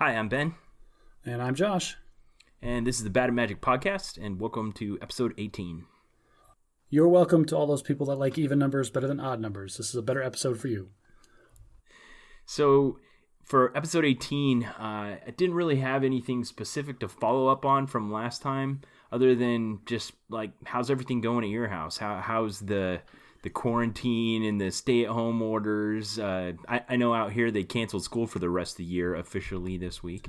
Hi, I'm Ben, And I'm Josh. and this is the Bad and Magic Podcast, and welcome to episode 18. You're welcome to all those people that like even numbers better than odd numbers. This is a better episode for you. So, for episode 18, I didn't really have anything specific to follow up on from last time, other than just, like, how's everything going at your house? How's the quarantine and the stay-at-home orders? I know out here they canceled school for the rest of the year officially this week.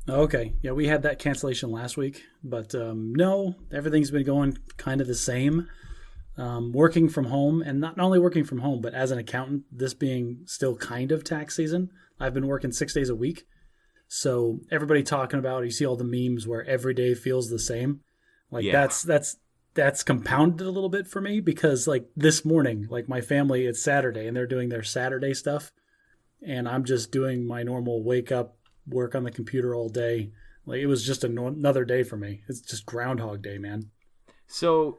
Okay. Yeah, we had that cancellation last week. But no, everything's been going kind of the same. Working from home, and not only working from home, but as an accountant, this being still kind of tax season, I've been working 6 days a week. So everybody talking about, you see all the memes where every day feels the same. Like Yeah. that's compounded a little bit for me because like this morning, like my family, it's Saturday and they're doing their Saturday stuff. And I'm just doing my normal wake up, work on the computer all day. Like it was just another day for me. It's just Groundhog Day, man. So,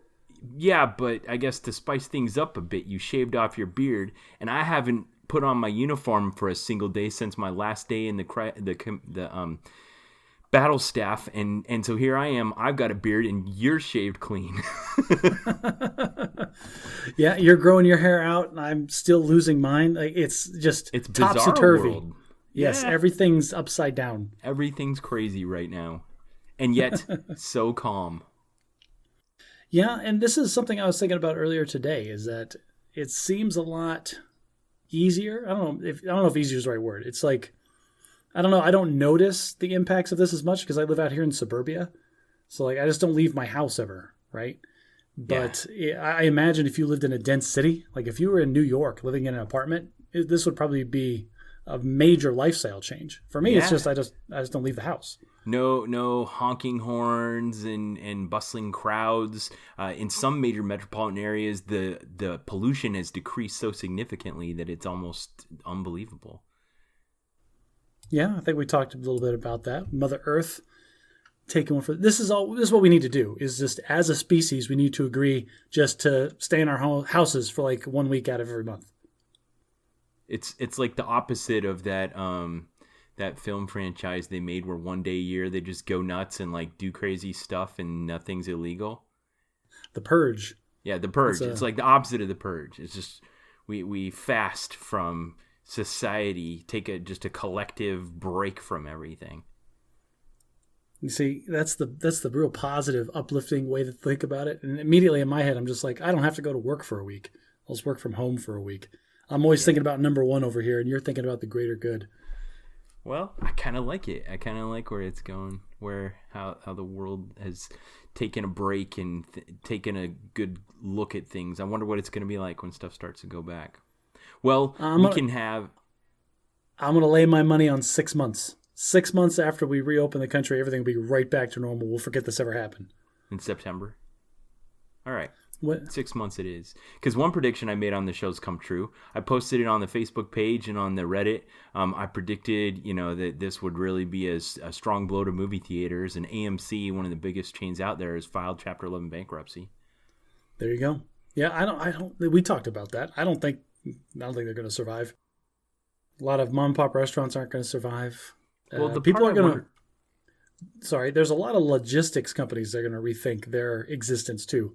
yeah, but I guess to spice things up a bit, you shaved off your beard, and I haven't put on my uniform for a single day since my last day in the battle staff, and so here I am. I've got a beard, and you're shaved clean. Yeah, you're growing your hair out, and I'm still losing mine. Like it's bizarre topsy-turvy. world. Yes, Yeah. everything's upside down. Everything's crazy right now, and yet so calm. Yeah, and this is something I was thinking about earlier today. Is that it seems a lot easier. I don't know if easier is the right word. It's like I don't know. I don't notice the impacts of this as much because I live out here in suburbia, so like I just don't leave my house ever, right? But I imagine if you lived in a dense city, like if you were in New York living in an apartment, this would probably be a major lifestyle change. For me, it's Yeah. just I just don't leave the house. No honking horns and bustling crowds. In some major metropolitan areas, the pollution has decreased so significantly that it's almost unbelievable. Yeah, I think we talked a little bit about that. Mother Earth taking one for this is what we need to do. Is just as a species, we need to agree just to stay in our houses for like 1 week out of every month. It's like the opposite of that that film franchise they made where one day a year they just go nuts and like do crazy stuff and nothing's illegal. The Purge. Yeah, The Purge. It's like the opposite of The Purge. It's just we fast from society, take just a collective break from everything. You see, that's the real positive, uplifting way to think about it. And immediately in my head, I'm just like, I don't have to go to work for a week. I'll just work from home for a week. I'm always thinking about number one over here, and you're thinking about the greater good. Well, I kind of like it. I kind of like where it's going, how the world has taken a break and taken a good look at things. I wonder what it's going to be like when stuff starts to go back. Well, I'm going to lay my money on 6 months. 6 months after we reopen the country, everything will be right back to normal. We'll forget this ever happened. In September. All right. What? 6 months it is. Because one prediction I made on the show's come true. I posted it on the Facebook page and on the Reddit. I predicted, that this would really be a strong blow to movie theaters. And AMC, one of the biggest chains out there, has filed Chapter 11 bankruptcy. There you go. Yeah, I don't. We talked about that. I don't think they're going to survive. A lot of mom and pop restaurants aren't going to survive. Well, the people are going to. Sorry, there's a lot of logistics companies that are going to rethink their existence too.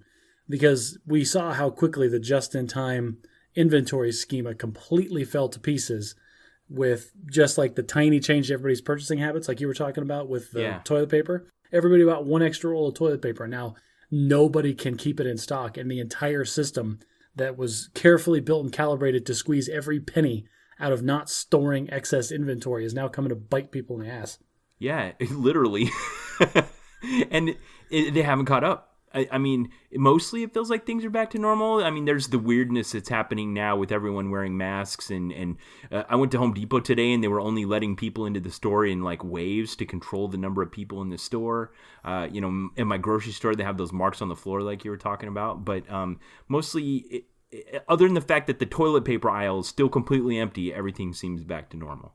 Because we saw how quickly the just-in-time inventory schema completely fell to pieces with just like the tiny change to everybody's purchasing habits, like you were talking about with the toilet paper. Everybody bought one extra roll of toilet paper. Now, nobody can keep it in stock. And the entire system that was carefully built and calibrated to squeeze every penny out of not storing excess inventory is now coming to bite people in the ass. Yeah, literally. And they haven't caught up. I mean, mostly it feels like things are back to normal. I mean, there's the weirdness that's happening now with everyone wearing masks. And I went to Home Depot today, and they were only letting people into the store in, like, waves to control the number of people in the store. In my grocery store, they have those marks on the floor like you were talking about. But mostly, other than the fact that the toilet paper aisle is still completely empty, everything seems back to normal.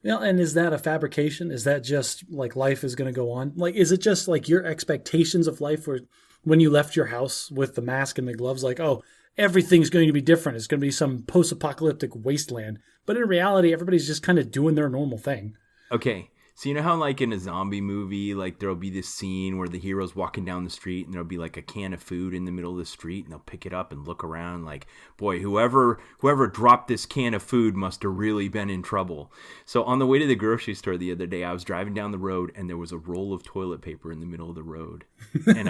Yeah, and is that a fabrication? Is that just like life is going to go on? Like, is it just like your expectations of life were when you left your house with the mask and the gloves, like, oh, everything's going to be different. It's going to be some post-apocalyptic wasteland. But in reality, everybody's just kind of doing their normal thing. Okay. So you know how like in a zombie movie, like there'll be this scene where the hero's walking down the street and there'll be like a can of food in the middle of the street and they'll pick it up and look around like, boy, whoever dropped this can of food must have really been in trouble. So on the way to the grocery store the other day, I was driving down the road and there was a roll of toilet paper in the middle of the road. And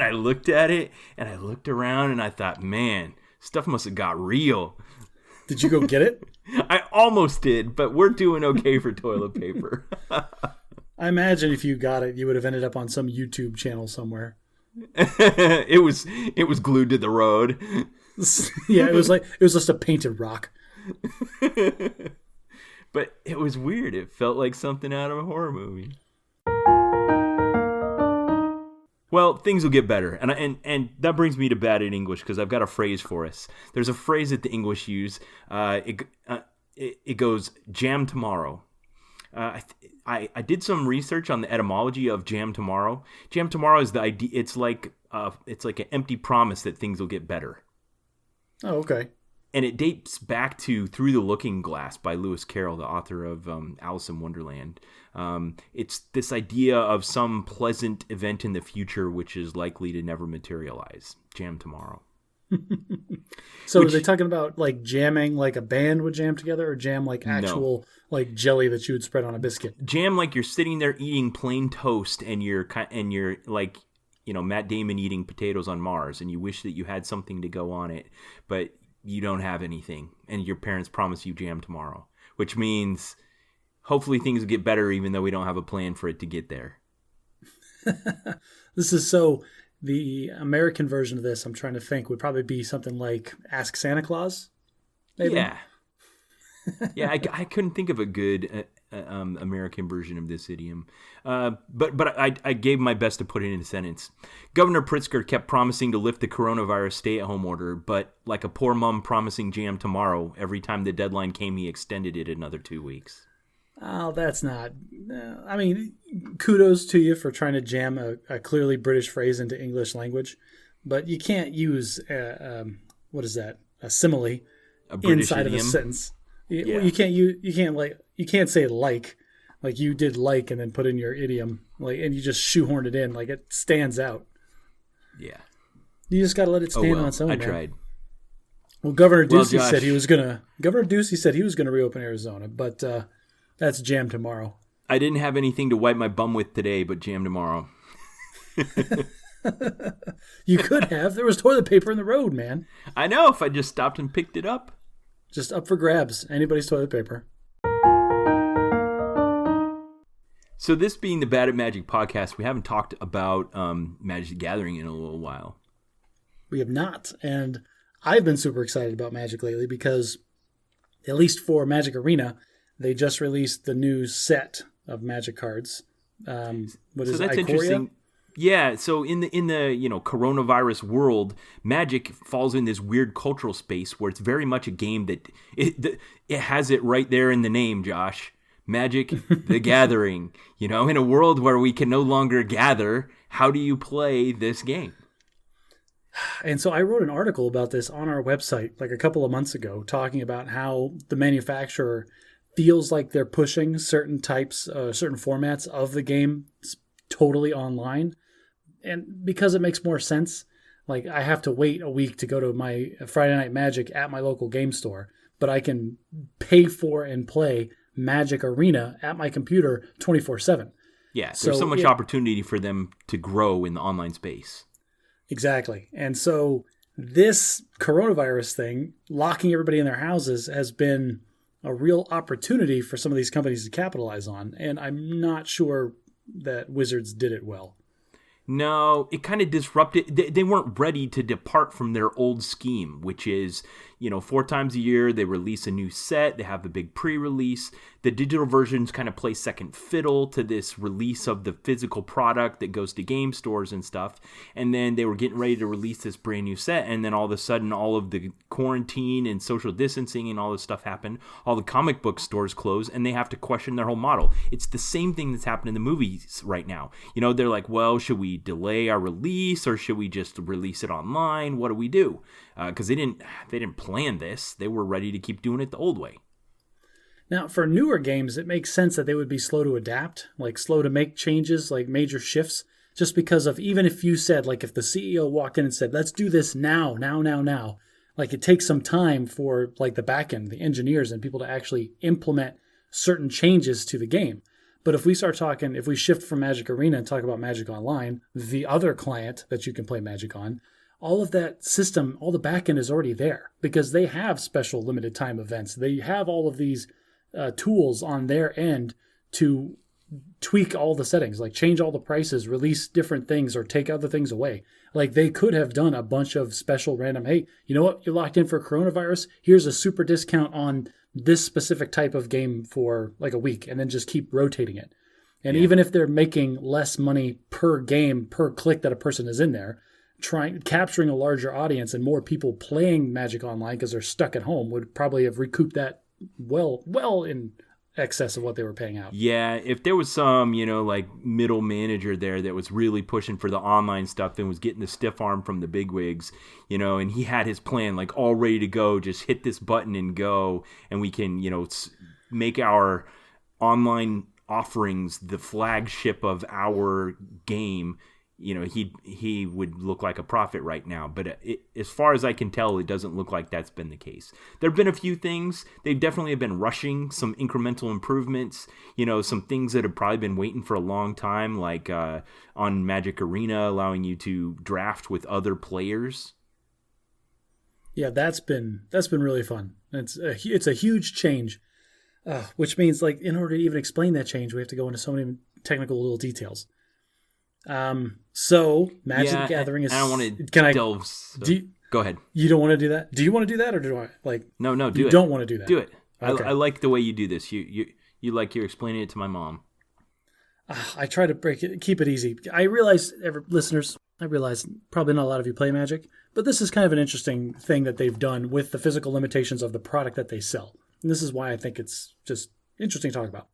I looked at it and I looked around and I thought, man, stuff must have got real. Did you go get it? I almost did, but we're doing okay for toilet paper. I imagine if you got it, you would have ended up on some YouTube channel somewhere. It was glued to the road. Yeah, it was just a painted rock. But it was weird. It felt like something out of a horror movie. Well, things will get better, and that brings me to Bad at English because I've got a phrase for us. There's a phrase that the English use. It goes jam tomorrow. I did some research on the etymology of jam tomorrow. Jam tomorrow is the idea. It's like an empty promise that things will get better. Oh, okay. And it dates back to Through the Looking Glass by Lewis Carroll, the author of Alice in Wonderland. It's this idea of some pleasant event in the future which is likely to never materialize. Jam tomorrow. So are they talking about like jamming like a band would jam together, or jam like actual like jelly that you would spread on a biscuit? Jam like you're sitting there eating plain toast and you're like, you know, Matt Damon eating potatoes on Mars and you wish that you had something to go on it, but you don't have anything, and your parents promise you jam tomorrow, which means hopefully things will get better even though we don't have a plan for it to get there. This is so the American version of this, I'm trying to think, would probably be something like Ask Santa Claus, maybe? Yeah. Yeah, I couldn't think of a good American version of this idiom. But I gave my best to put it in a sentence. Governor Pritzker kept promising to lift the coronavirus stay-at-home order, but like a poor mom promising jam tomorrow, every time the deadline came, he extended it another 2 weeks. Oh, that's not... I mean, kudos to you for trying to jam a clearly British phrase into English language, but you can't use, what is that, a simile inside idiom? of a sentence. Yeah. You can't say like you did like and then put in your idiom, like, and you just shoehorned it in, like it stands out. Yeah. You just got to let it stand on its own. I tried. Well, Governor Ducey Josh, said he was gonna reopen Arizona, but that's jam tomorrow. I didn't have anything to wipe my bum with today, but jam tomorrow. You could have. There was toilet paper in the road, man. I know, if I just stopped and picked it up. Just up for grabs. Anybody's toilet paper. So this being the Bad at Magic podcast, we haven't talked about Magic the Gathering in a little while. We have not. And I've been super excited about Magic lately because, at least for Magic Arena, they just released the new set of Magic cards. What is that's Ikoria? Interesting. Yeah, so in the coronavirus world, Magic falls in this weird cultural space where it's very much a game that it has it right there in the name, Josh. Magic the Gathering. In a world where we can no longer gather, how do you play this game? And so I wrote an article about this on our website like a couple of months ago, talking about how the manufacturer feels like they're pushing certain formats of the game totally online. And because it makes more sense, like I have to wait a week to go to my Friday Night Magic at my local game store, but I can pay for and play Magic Arena at my computer 24/7. Yeah, there's so much opportunity for them to grow in the online space. Exactly. And so this coronavirus thing, locking everybody in their houses, has been a real opportunity for some of these companies to capitalize on. And I'm not sure that Wizards did it well. No, it kind of disrupted. They weren't ready to depart from their old scheme, which is, 4 times a year they release a new set. They have a big pre-release. The digital versions kind of play second fiddle to this release of the physical product that goes to game stores and stuff. And then they were getting ready to release this brand new set, and then all of a sudden all of the quarantine and social distancing and all this stuff happened. All the comic book stores close, and they have to question their whole model. It's the same thing that's happening in the movies right now. They're like, well, should we delay our release, or should we just release it online? What do we do? Because they didn't plan this. They were ready to keep doing it the old way. Now, for newer games, it makes sense that they would be slow to adapt, like slow to make changes, like major shifts, just because of, even if you said, like if the CEO walked in and said, let's do this now, like it takes some time for like the back end, the engineers and people to actually implement certain changes to the game. But if we shift from Magic Arena and talk about Magic Online, the other client that you can play Magic on, all of that system, all the back end is already there because they have special limited time events. They have all of these tools on their end to tweak all the settings, like change all the prices, release different things, or take other things away. Like they could have done a bunch of special random, hey, you know what? You're locked in for coronavirus. Here's a super discount on this specific type of game for like a week, and then just keep rotating it. And even if they're making less money per game, per click that a person is in there, capturing a larger audience and more people playing Magic Online because they're stuck at home would probably have recouped that well in excess of what they were paying out. Yeah, if there was some, like middle manager there that was really pushing for the online stuff and was getting the stiff arm from the bigwigs, and he had his plan like all ready to go, just hit this button and go, and we can, make our online offerings the flagship of our game, he would look like a prophet right now. But as far as I can tell, it doesn't look like that's been the case. There have been a few things. They definitely have been rushing some incremental improvements, some things that have probably been waiting for a long time, like on Magic Arena, allowing you to draft with other players. Yeah, that's been really fun. It's a huge change, which means like in order to even explain that change, we have to go into so many technical little details. So Magic the Gathering is. I don't want to delve. So go ahead. You don't want to do that? Do you want to do that, or do I like? No, do you it. Don't want to do that. Do it. Okay. I like the way you do this. You you're explaining it to my mom. I try to keep it easy. I realize, listeners, probably not a lot of you play Magic, but this is kind of an interesting thing that they've done with the physical limitations of the product that they sell. And this is why I think it's just interesting to talk about.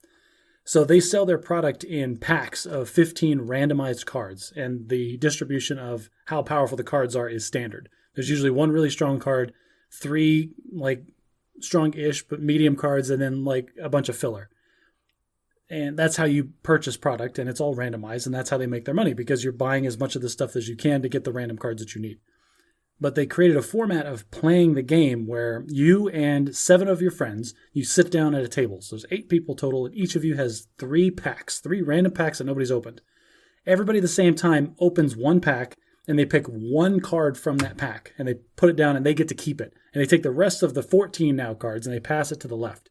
So they sell their product in packs of 15 randomized cards, and the distribution of how powerful the cards are is standard. There's usually one really strong card, 3 like strong-ish but medium cards, and then like a bunch of filler. And that's how you purchase product, and it's all randomized, and that's how they make their money, because you're buying as much of the stuff as you can to get the random cards that you need. But they created a format of playing the game where you and 7 of your friends, you sit down at a table. So there's 8 people total, and each of you has 3 random packs that nobody's opened. Everybody at the same time opens one pack, and they pick one card from that pack, and they put it down, and they get to keep it. And they take the rest of the 14 now cards, and they pass it to the left.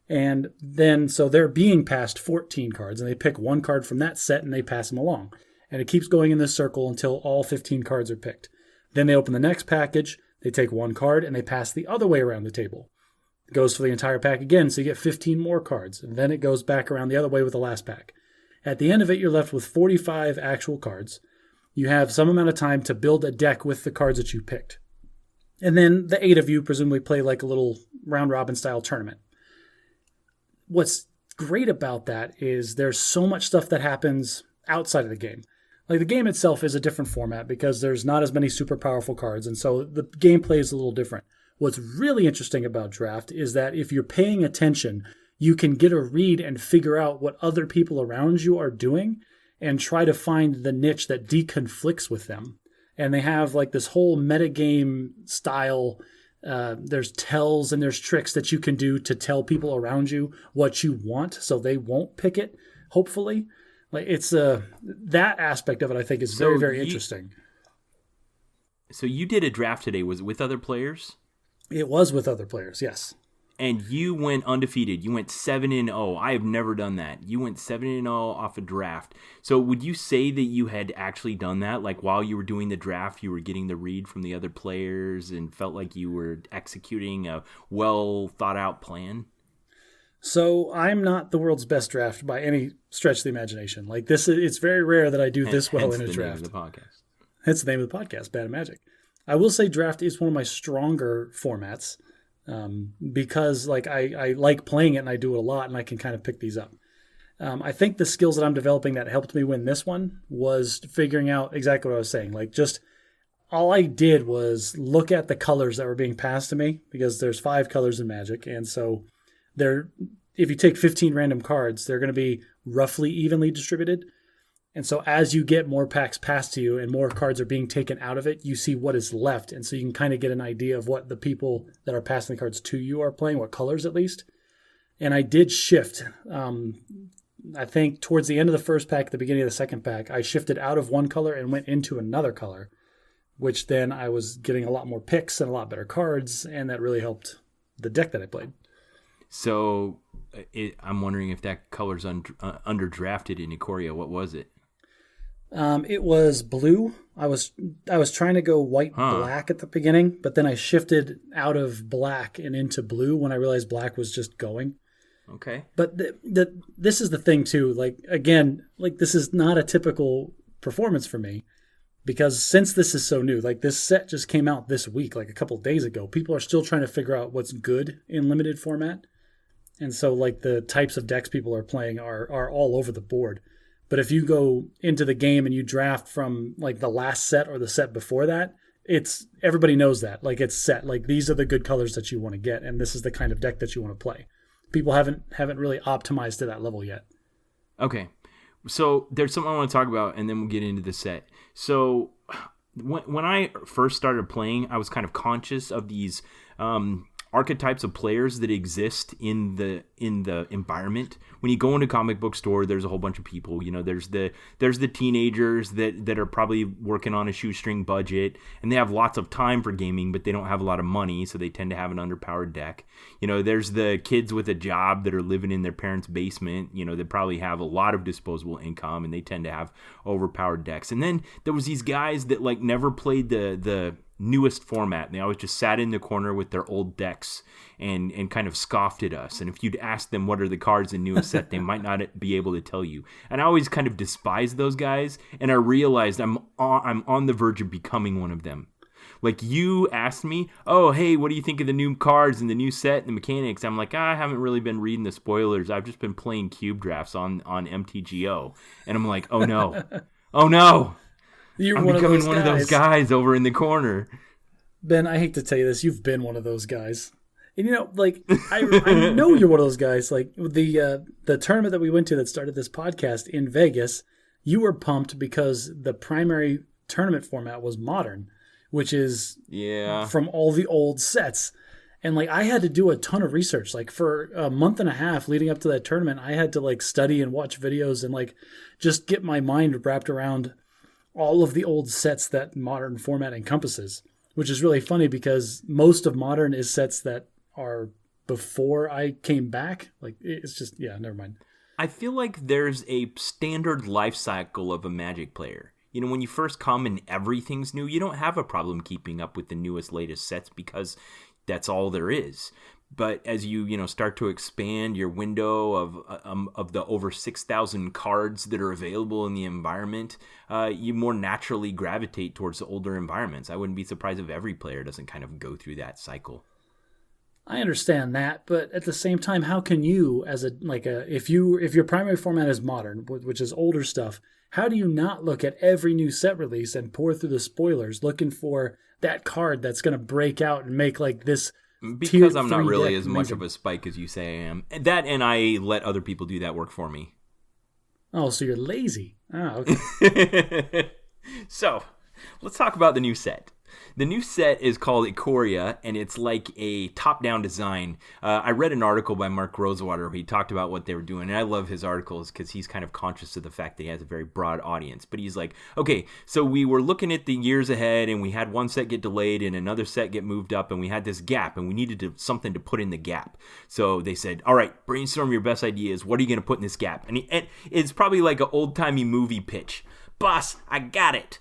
And then, so they're being passed 14 cards, and they pick one card from that set, and they pass them along. And it keeps going in this circle until all 15 cards are picked. Then they open the next package, they take one card, and they pass the other way around the table. It goes for the entire pack again, so you get 15 more cards. And then it goes back around the other way with the last pack. At the end of it, you're left with 45 actual cards. You have some amount of time to build a deck with the cards that you picked. And then the 8 of you presumably play like a little round-robin style tournament. What's great about that is there's so much stuff that happens outside of the game. Like the game itself is a different format because there's not as many super powerful cards, and so the gameplay is a little different. What's really interesting about Draft is that if you're paying attention, you can get a read and figure out what other people around you are doing and try to find the niche that deconflicts with them. And they have like this whole metagame style. There's tells and there's tricks that you can do to tell people around you what you want so they won't pick it, hopefully. Like it's that aspect of it, I think, is very, very interesting. So you did a draft today. Was it with other players? It was with other players, yes. And you went undefeated. You went 7-0. I have never done that. You went 7-0 off a draft. So would you say that you had actually done that? Like while you were doing the draft, you were getting the read from the other players and felt like you were executing a well thought out plan? So I'm not the world's best draft by any stretch of the imagination. Like it's very rare that I do this well in a draft. Name of the podcast. That's the name of the podcast, Bad Magic. I will say draft is one of my stronger formats. Because like I like playing it and I do it a lot and I can kind of pick these up. I think the skills that I'm developing that helped me win this one was figuring out exactly what I was saying. Like just all I did was look at the colors that were being passed to me because there's 5 colors in Magic. And so if you take 15 random cards, they're going to be roughly evenly distributed. And so as you get more packs passed to you and more cards are being taken out of it, you see what is left. And so you can kind of get an idea of what the people that are passing the cards to you are playing, what colors at least. And I did shift. I think towards the end of the first pack, the beginning of the second pack, I shifted out of one color and went into another color, which then I was getting a lot more picks and a lot better cards. And that really helped the deck that I played. So I'm wondering if that color's underdrafted in Ikoria. What was it? It was blue. I was trying to go white black at the beginning, but then I shifted out of black and into blue when I realized black was just going. Okay. But this is the thing too. Like again, like this is not a typical performance for me because since this is so new, like this set just came out this week, like a couple of days ago. People are still trying to figure out what's good in limited format, and so like the types of decks people are playing are all over the board. But if you go into the game and you draft from like the last set or the set before that, everybody knows that. Like it's set. Like these are the good colors that you want to get, and this is the kind of deck that you want to play. People haven't really optimized to that level yet. Okay. So there's something I want to talk about, and then we'll get into the set. So when I first started playing, I was kind of conscious of these archetypes of players that exist in the environment. When you go into a comic book store, there's a whole bunch of people. You know, there's the teenagers that are probably working on a shoestring budget, and they have lots of time for gaming, but they don't have a lot of money, so they tend to have an underpowered deck. You know, there's the kids with a job that are living in their parents' basement. You know, they probably have a lot of disposable income, and they tend to have overpowered decks. And then there was these guys that like never played the newest format, and they always just sat in the corner with their old decks and kind of scoffed at us. And if you'd ask them what are the cards in newest set, they might not be able to tell you. And I always kind of despised those guys, and I realized I'm on the verge of becoming one of them. Like you asked me, oh, hey, what do you think of the new cards and the new set and the mechanics? I'm like, I haven't really been reading the spoilers. I've just been playing cube drafts on MTGO. And I'm like, oh no, oh no. I'm becoming one of those guys over in the corner. Ben, I hate to tell you this. You've been one of those guys. And, you know, like, I know you're one of those guys. Like, the tournament that we went to that started this podcast in Vegas, you were pumped because the primary tournament format was modern, which is from all the old sets. And, like, I had to do a ton of research. Like, for a month and a half leading up to that tournament, I had to, like, study and watch videos and, like, just get my mind wrapped around all of the old sets that modern format encompasses, which is really funny because most of modern is sets that are before I came back. Like, it's just, never mind. I feel like there's a standard life cycle of a Magic player. You know, when you first come and everything's new, you don't have a problem keeping up with the newest, latest sets because that's all there is. But as you start to expand your window of the over 6,000 cards that are available in the environment, you more naturally gravitate towards the older environments. I wouldn't be surprised if every player doesn't kind of go through that cycle. I understand that, but at the same time, how can you, if your primary format is modern, which is older stuff, how do you not look at every new set release and pour through the spoilers looking for that card that's going to break out and make like this? Because I'm not really as much of a spike as you say I am. That, and I let other people do that work for me. Oh, so you're lazy. Oh, okay. So, let's talk about the new set. The new set is called Ikoria, and it's like a top-down design. I read an article by Mark Rosewater where he talked about what they were doing, and I love his articles because he's kind of conscious of the fact that he has a very broad audience. But he's like, okay, so we were looking at the years ahead, and we had one set get delayed and another set get moved up, and we had this gap, and we needed something to put in the gap. So they said, all right, brainstorm your best ideas. What are you going to put in this gap? And it's probably like an old-timey movie pitch. Boss, I got it.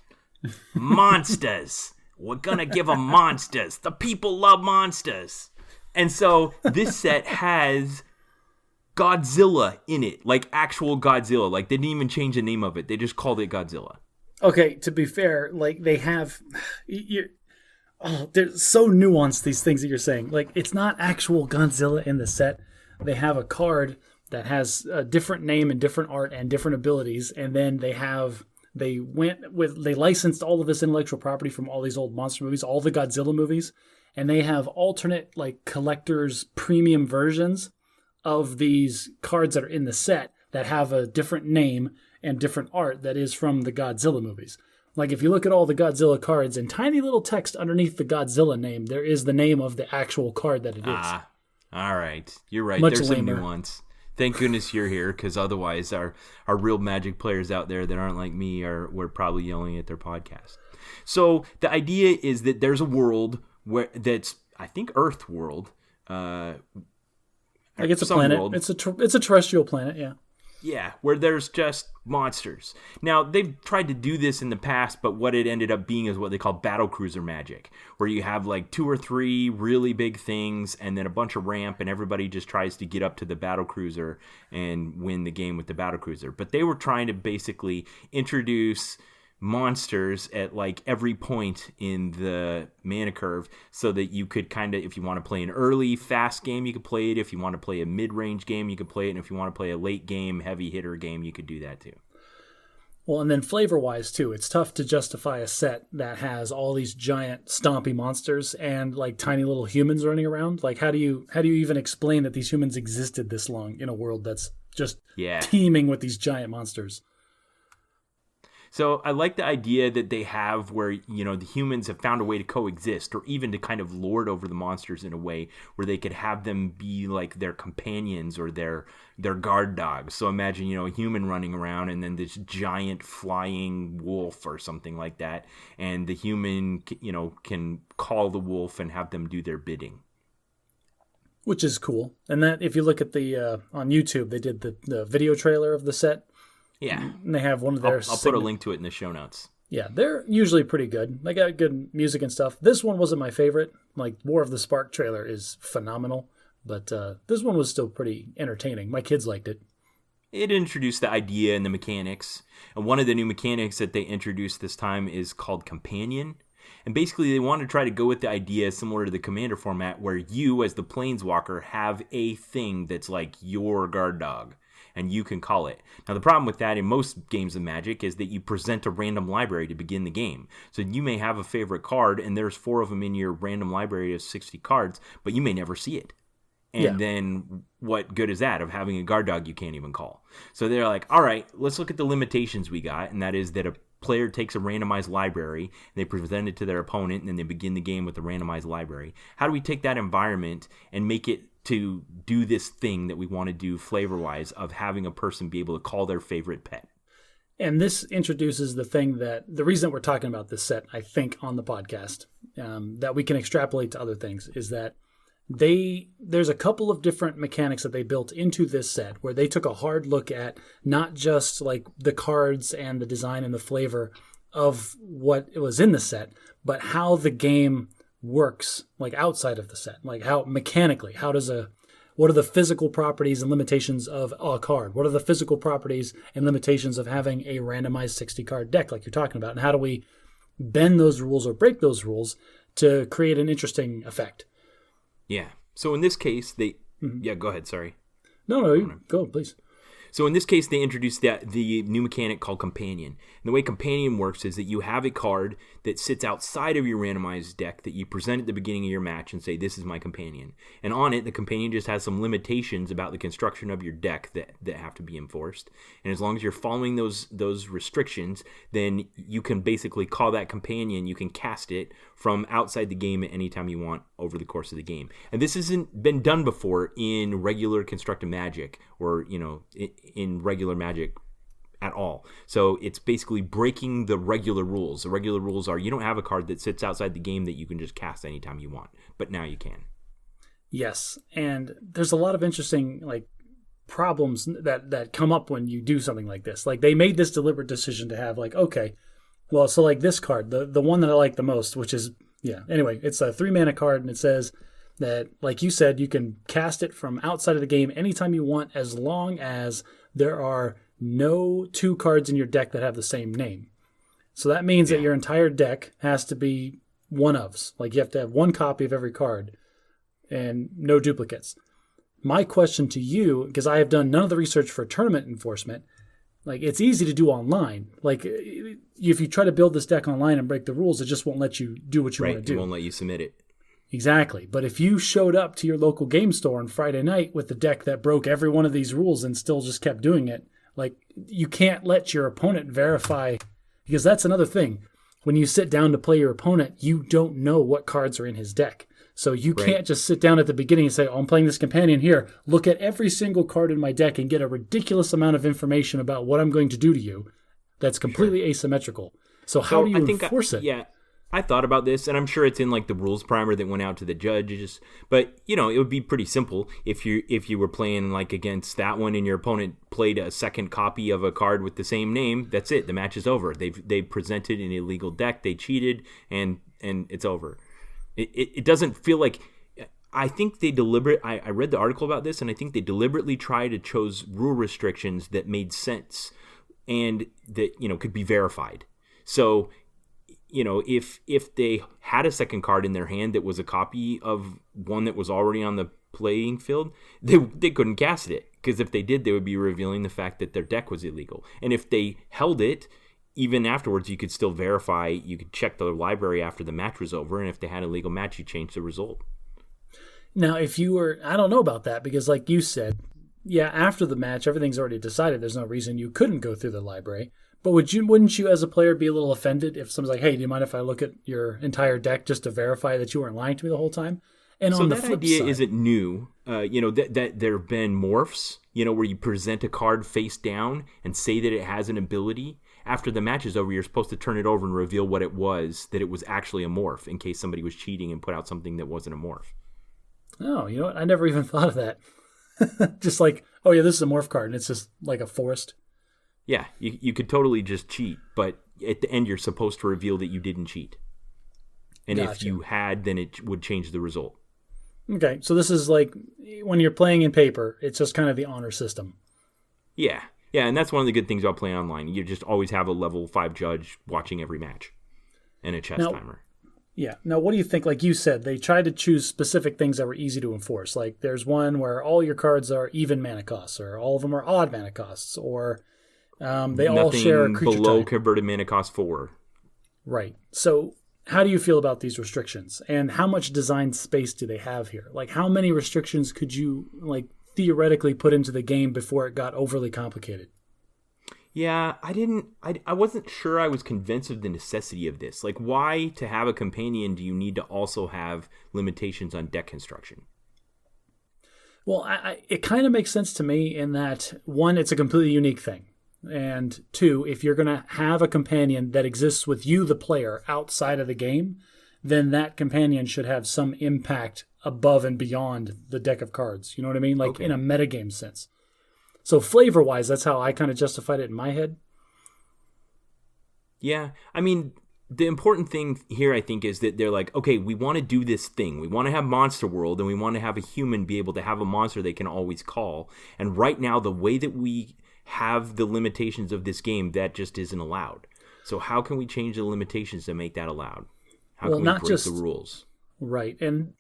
Monsters. We're gonna give them monsters. The people love monsters. And so this set has Godzilla in it, like actual Godzilla. Like they didn't even change the name of it. They just called it Godzilla. Okay, to be fair, like they have... they're so nuanced, these things that you're saying. Like, it's not actual Godzilla in the set. They have a card that has a different name and different art and different abilities, and then they licensed all of this intellectual property from all these old monster movies, all the Godzilla movies, and they have alternate, like, collector's premium versions of these cards that are in the set that have a different name and different art that is from the Godzilla movies. Like, if you look at all the Godzilla cards, in tiny little text underneath the Godzilla name, there is the name of the actual card that it is. All right. You're right. Much There's lamer. some nuance. Thank goodness you're here, because otherwise our real Magic players out there that aren't like me we're probably yelling at their podcast. So the idea is that there's a world that's, I think, Earth world. Like it's a planet. World. It's a terrestrial planet, yeah. Yeah, where there's just monsters. Now, they've tried to do this in the past, but what it ended up being is what they call battlecruiser magic, where you have like 2 or 3 really big things and then a bunch of ramp, and everybody just tries to get up to the battlecruiser and win the game with the battlecruiser. But they were trying to basically introduce monsters at like every point in the mana curve so that you could kind of, if you want to play an early fast game, you could play it. If you want to play a mid-range game, you could play it. And if you want to play a late game heavy hitter game, you could do that too. Well, and then flavor-wise too, it's tough to justify a set that has all these giant stompy monsters and like tiny little humans running around. Like, how do you even explain that these humans existed this long in a world that's just teeming with these giant monsters? So I like the idea that they have where, you know, the humans have found a way to coexist, or even to kind of lord over the monsters in a way where they could have them be like their companions or their guard dogs. So imagine, you know, a human running around and then this giant flying wolf or something like that. And the human, you know, can call the wolf and have them do their bidding. Which is cool. And that, if you look at the, on YouTube, they did the video trailer of the set. Yeah. And they have one of their... I'll put a link to it in the show notes. Yeah, they're usually pretty good. They got good music and stuff. This one wasn't my favorite. Like, War of the Spark trailer is phenomenal. But this one was still pretty entertaining. My kids liked it. It introduced the idea and the mechanics. And one of the new mechanics that they introduced this time is called Companion. And basically, they want to try to go with the idea similar to the Commander format, where you, as the Planeswalker, have a thing that's like your guard dog, and you can call it. Now, the problem with that in most games of Magic is that you present a random library to begin the game. So you may have a favorite card, and there's 4 of them in your random library of 60 cards, but you may never see it. And then what good is that of having a guard dog you can't even call? So they're like, all right, let's look at the limitations we got, and that is that a player takes a randomized library, and they present it to their opponent, and then they begin the game with a randomized library. How do we take that environment and make it to do this thing that we want to do flavor-wise of having a person be able to call their favorite pet? And this introduces the thing that, the reason we're talking about this set, I think, on the podcast, that we can extrapolate to other things, is that there's a couple of different mechanics that they built into this set where they took a hard look at not just like the cards and the design and the flavor of what was in the set, but how the game works like outside of the set. Like how mechanically, what are the physical properties and limitations of a card? What are the physical properties and limitations of having a randomized 60 card deck like you're talking about? And how do we bend those rules or break those rules to create an interesting effect? Yeah. So in this case, Yeah, go ahead. Sorry. No, go, please. So in this case, they introduced the new mechanic called Companion. And the way Companion works is that you have a card that sits outside of your randomized deck that you present at the beginning of your match and say, this is my Companion. And on it, the Companion just has some limitations about the construction of your deck that have to be enforced. And as long as you're following those restrictions, then you can basically call that Companion, you can cast it from outside the game at any time you want over the course of the game. And this hasn't been done before in regular constructed Magic or, in regular Magic at all. So it's basically breaking the regular rules. The regular rules are you don't have a card that sits outside the game that you can just cast anytime you want, but now you can. Yes, and there's a lot of interesting problems that come up when you do something like this. Like they made this deliberate decision to have okay, well, so this card, the one that I like the most, which is anyway, it's a 3-mana card, and it says that, like you said, you can cast it from outside of the game anytime you want, as long as there are no 2 cards in your deck that have the same name. So that means that your entire deck has to be one-ofs. You have to have 1 copy of every card and no duplicates. My question to you, because I have done none of the research for tournament enforcement, it's easy to do online. If you try to build this deck online and break the rules, it just won't let you do what you want to do. It won't let you submit it. Exactly. But if you showed up to your local game store on Friday night with the deck that broke every one of these rules and still just kept doing it, you can't let your opponent verify, because that's another thing. When you sit down to play your opponent, you don't know what cards are in his deck. So you can't just sit down at the beginning and say, I'm playing this Companion here. Look at every single card in my deck and get a ridiculous amount of information about what I'm going to do to you that's completely asymmetrical. So how do you enforce it? Yeah, I thought about this, and I'm sure it's in the rules primer that went out to the judges. But it would be pretty simple if you were playing against that one, and your opponent played a second copy of a card with the same name. That's it. The match is over. They presented an illegal deck. They cheated, and it's over. It doesn't feel like. I think they I read the article about this, and I think they deliberately tried to choose rule restrictions that made sense and that could be verified. So. If they had a second card in their hand that was a copy of one that was already on the playing field, they couldn't cast it, because if they did, they would be revealing the fact that their deck was illegal. And if they held it, even afterwards, you could still verify. You could check the library after the match was over, and if they had a legal match, you change the result. Now, if you were, I don't know about that, because like you said, after the match, everything's already decided. There's no reason you couldn't go through the library. But wouldn't you as a player be a little offended if someone's like, hey, do you mind if I look at your entire deck just to verify that you weren't lying to me the whole time? And so on the that flip idea side, isn't new. That there have been morphs, where you present a card face down and say that it has an ability. After the match is over, you're supposed to turn it over and reveal what it was, that it was actually a morph, in case somebody was cheating and put out something that wasn't a morph. Oh, you know what? I never even thought of that. Just oh yeah, this is a morph card, and it's just like a forest. Yeah, you could totally just cheat, but at the end you're supposed to reveal that you didn't cheat. And Gotcha. If you had, then it would change the result. Okay, so this is when you're playing in paper, it's just kind of the honor system. Yeah, and that's one of the good things about playing online. You just always have a level 5 judge watching every match and a chess timer. Yeah. Now, what do you think? Like you said, they tried to choose specific things that were easy to enforce. There's one where all your cards are even mana costs, or all of them are odd mana costs, or... they all share a creature below type. converted mana cost 4. Right. So how do you feel about these restrictions? And how much design space do they have here? How many restrictions could you theoretically put into the game before it got overly complicated? Yeah, I wasn't sure I was convinced of the necessity of this. Why, to have a Companion, do you need to also have limitations on deck construction? Well, it kind of makes sense to me in that, one, it's a completely unique thing. And 2, if you're going to have a Companion that exists with you, the player, outside of the game, then that Companion should have some impact above and beyond the deck of cards. You know what I mean? In a metagame sense. So flavor-wise, that's how I kind of justified it in my head. Yeah, I mean, the important thing here, I think, is that they're okay, we want to do this thing. We want to have Monster World, and we want to have a human be able to have a monster they can always call. And right now, the way that we have the limitations of this game, that just isn't allowed. So how can we change the limitations to make that allowed? How can we break the rules? Right. And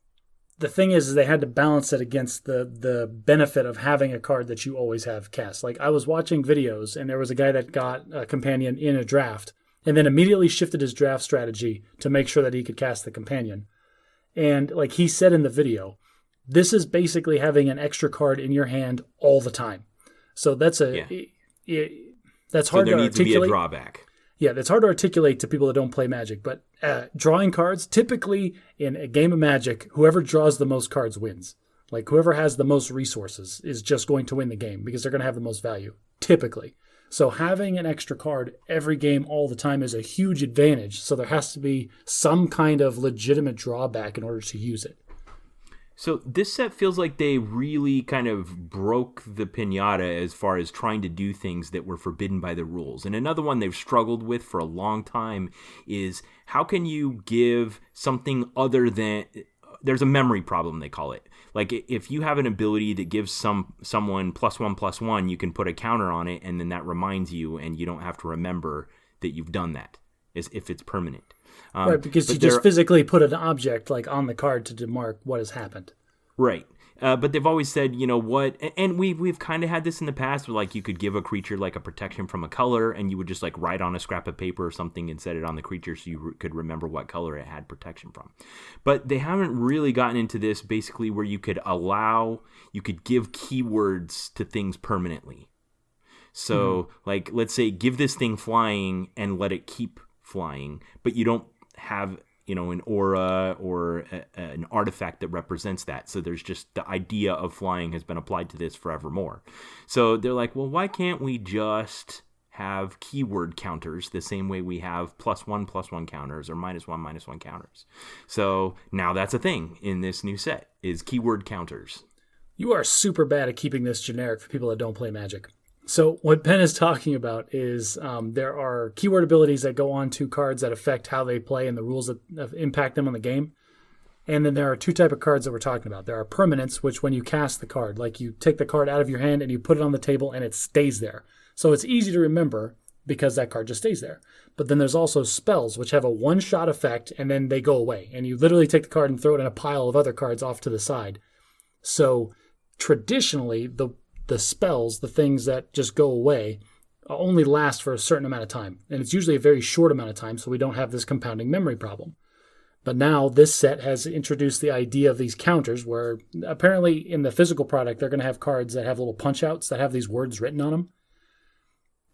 the thing is they had to balance it against the benefit of having a card that you always have cast. Like I was watching videos and there was a guy that got a companion in a draft and then immediately shifted his draft strategy to make sure that he could cast the companion. And like he said in the video, this is basically having an extra card in your hand all the time. So that's that's hard to articulate. So there needs to be a drawback. Yeah, that's hard to articulate to people that don't play Magic. But drawing cards, typically in a game of Magic, whoever draws the most cards wins. Like whoever has the most resources is just going to win the game because they're going to have the most value, typically. So having an extra card every game all the time is a huge advantage. So there has to be some kind of legitimate drawback in order to use it. So this set feels like they really kind of broke the piñata as far as trying to do things that were forbidden by the rules. And another one they've struggled with for a long time is how can you give something other than... There's a memory problem, they call it. Like if you have an ability that gives someone +1/+1, you can put a counter on it, and then that reminds you, and you don't have to remember that you've done that, as if it's permanent. Right, because you just physically put an object like on the card to demark what has happened. Right. But they've always said, you know what, and we've kind of had this in the past where like you could give a creature like a protection from a color and you would just like write on a scrap of paper or something and set it on the creature so you could remember what color it had protection from. But they haven't really gotten into this basically where you could give keywords to things permanently. So like, let's say give this thing flying and let it keep flying, but you don't have an aura or an artifact that represents that. So there's just the idea of flying has been applied to this forevermore. So they're like, well, why can't we just have keyword counters the same way we have +1/+1 counters or -1/-1 counters? So now that's a thing in this new set is keyword counters. You are super bad at keeping this generic for people that don't play Magic. So what Ben is talking about is there are keyword abilities that go on to cards that affect how they play and the rules that impact them on the game. And then there are two types of cards that we're talking about. There are permanents, which when you cast the card, like you take the card out of your hand and you put it on the table and it stays there. So it's easy to remember because that card just stays there. But then there's also spells, which have a one-shot effect and then they go away. And you literally take the card and throw it in a pile of other cards off to the side. So traditionally, the spells, the things that just go away, only last for a certain amount of time. And it's usually a very short amount of time, so we don't have this compounding memory problem. But now this set has introduced the idea of these counters where apparently in the physical product, they're going to have cards that have little punch-outs that have these words written on them.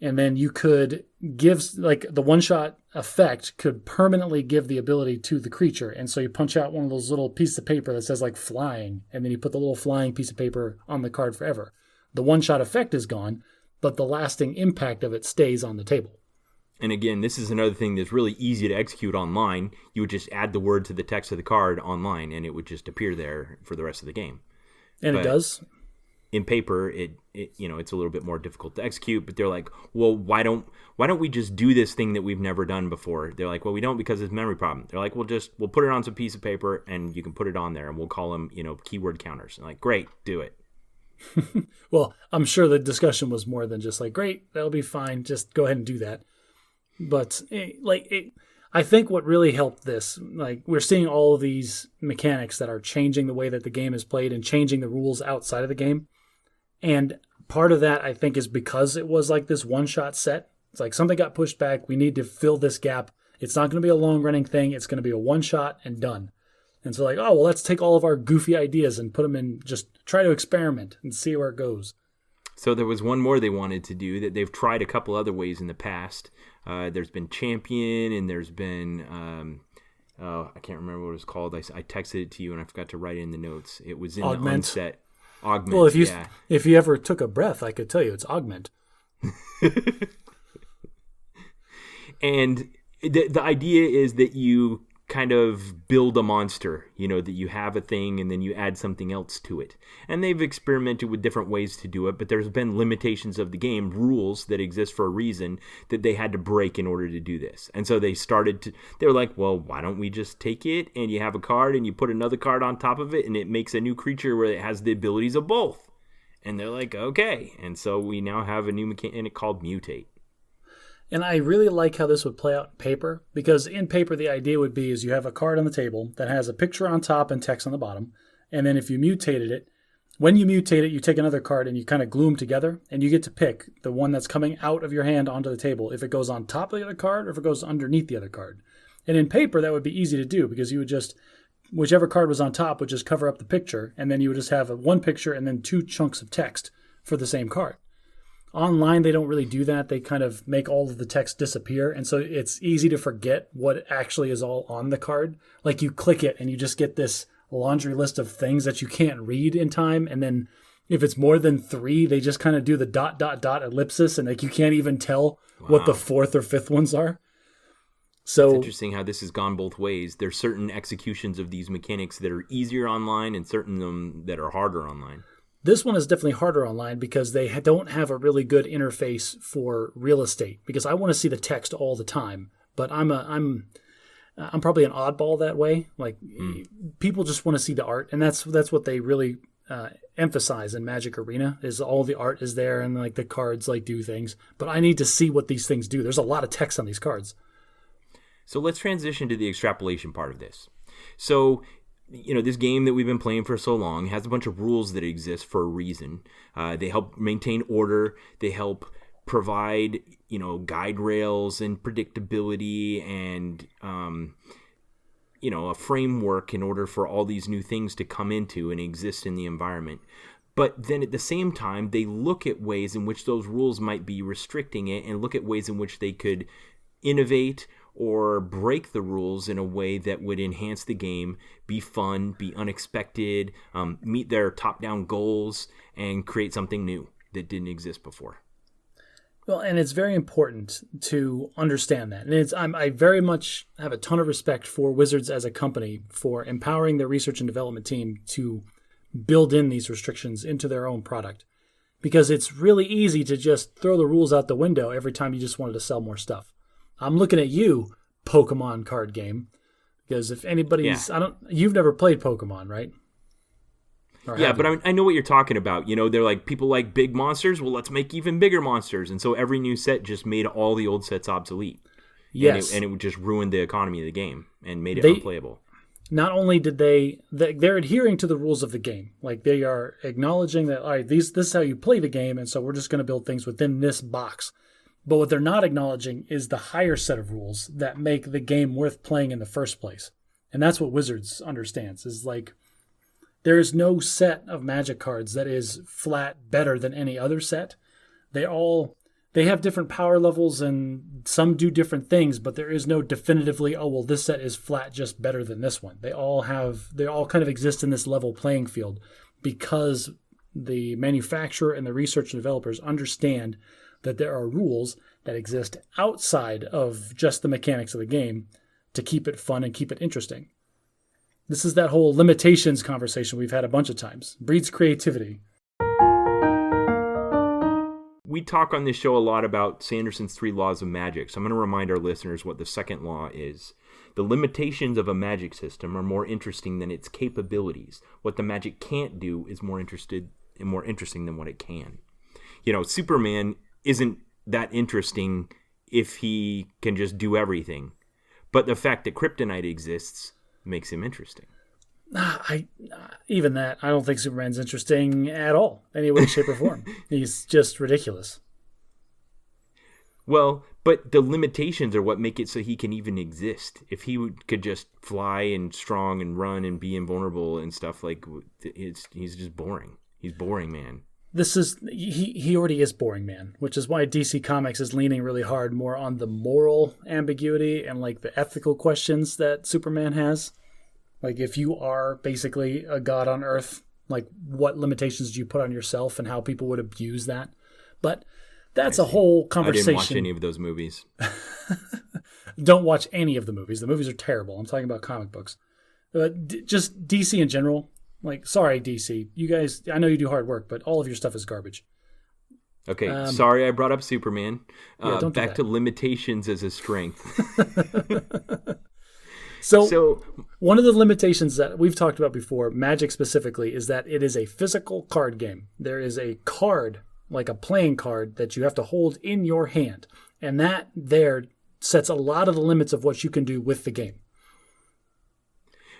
And then you could give, like the one-shot effect could permanently give the ability to the creature. And so you punch out one of those little pieces of paper that says like flying, and then you put the little flying piece of paper on the card forever. The one-shot effect is gone, but the lasting impact of it stays on the table. And again, this is another thing that's really easy to execute online. You would just add the word to the text of the card online, and it would just appear there for the rest of the game. And it does. In paper, it's a little bit more difficult to execute. But they're like, well, why don't we just do this thing that we've never done before? They're like, well, we don't because it's a memory problem. They're like, we'll put it on some piece of paper, and you can put it on there, and we'll call them keyword counters. And like, great, do it. Well, I'm sure the discussion was more than just like, great, that'll be fine. Just go ahead and do that. But I think what really helped this, like we're seeing all of these mechanics that are changing the way that the game is played and changing the rules outside of the game. And part of that, I think, is because it was like this one-shot set. It's like something got pushed back. We need to fill this gap. It's not going to be a long-running thing. It's going to be a one-shot and done. And so like, oh, well, let's take all of our goofy ideas and put them in, just try to experiment and see where it goes. So there was one more they wanted to do that they've tried a couple other ways in the past. There's been Champion and there's been, I can't remember what it was called. I texted it to you and I forgot to write it in the notes. It was in Augment. The unset. Augment, well, if you ever took a breath, I could tell you it's Augment. And the idea is that you kind of build a monster, that you have a thing and then you add something else to it. And they've experimented with different ways to do it, but there's been limitations of the game, rules that exist for a reason that they had to break in order to do this. And so they were like, well, why don't we just take it and you have a card and you put another card on top of it and it makes a new creature where it has the abilities of both. And they're like, okay. And so we now have a new mechanic called Mutate. And I really like how this would play out in paper, because in paper the idea would be is you have a card on the table that has a picture on top and text on the bottom, And then if you mutated it, when you mutate it, you take another card and you kind of glue them together, and you get to pick the one that's coming out of your hand onto the table, if it goes on top of the other card or if it goes underneath the other card. And in paper, that would be easy to do because you would just, whichever card was on top would just cover up the picture, and then you would just have one picture and then 2 chunks of text for the same card. Online, they don't really do that. They kind of make all of the text disappear, and so it's easy to forget what actually is all on the card. Like you click it and you just get this laundry list of things that you can't read in time, and then if it's more than 3, they just kind of do the ... ellipsis, and like you can't even tell what the 4th or 5th ones are. So it's interesting how this has gone both ways. There's certain executions of these mechanics that are easier online and certain of them that are harder online. This one is definitely harder online because they don't have a really good interface for real estate, because I want to see the text all the time, but I'm probably an oddball that way. Like people just want to see the art, and that's what they really emphasize in Magic Arena, is all the art is there and like the cards like do things, but I need to see what these things do. There's a lot of text on these cards. So let's transition to the extrapolation part of this. So, this game that we've been playing for so long has a bunch of rules that exist for a reason. They help maintain order. They help provide, guide rails and predictability and, a framework in order for all these new things to come into and exist in the environment. But then at the same time, they look at ways in which those rules might be restricting it and look at ways in which they could innovate or break the rules in a way that would enhance the game, be fun, be unexpected, meet their top-down goals, and create something new that didn't exist before. Well, and it's very important to understand that. And I very much have a ton of respect for Wizards as a company for empowering their research and development team to build in these restrictions into their own product. Because it's really easy to just throw the rules out the window every time you just wanted to sell more stuff. I'm looking at you, Pokemon card game, because if anybody's, you've never played Pokemon, right? Yeah, but I know what you're talking about. They're like, people like big monsters. Well, let's make even bigger monsters. And so every new set just made all the old sets obsolete. Yes. And it just ruined the economy of the game and made it unplayable. Not only did they're adhering to the rules of the game. Like they are acknowledging that, all right, this is how you play the game. And so we're just going to build things within this box. But what they're not acknowledging is the higher set of rules that make the game worth playing in the first place. And that's what Wizards understands, is like there is no set of Magic cards that is flat better than any other set. They have different power levels and some do different things, but there is no definitively, this set is flat just better than this one. They all kind of exist in this level playing field because the manufacturer and the research and developers understand that there are rules that exist outside of just the mechanics of the game to keep it fun and keep it interesting. This is that whole limitations conversation we've had a bunch of times. Breeds creativity. We talk on this show a lot about Sanderson's 3 laws of magic, so I'm going to remind our listeners what the second law is. The limitations of a magic system are more interesting than its capabilities. What the magic can't do is more interesting than what it can. Superman isn't that interesting if he can just do everything. But the fact that kryptonite exists makes him interesting. I don't think Superman's interesting at all, any way, shape, or form. He's just ridiculous. Well, but the limitations are what make it so he can even exist. If he could just fly and strong and run and be invulnerable and stuff, like he's just boring. He's boring, man. He already is boring, man, which is why DC Comics is leaning really hard more on the moral ambiguity and like the ethical questions that Superman has. Like if you are basically a god on Earth, like what limitations do you put on yourself and how people would abuse that? But that's a whole conversation. I didn't watch any of those movies. Don't watch any of the movies. The movies are terrible. I'm talking about comic books. Just DC in general. Like, sorry, DC. You guys, I know you do hard work, but all of your stuff is garbage. Okay, sorry I brought up Superman. Don't back to limitations as a strength. So, one of the limitations that we've talked about before, Magic specifically, is that it is a physical card game. There is a card, like a playing card, that you have to hold in your hand. And that there sets a lot of the limits of what you can do with the game.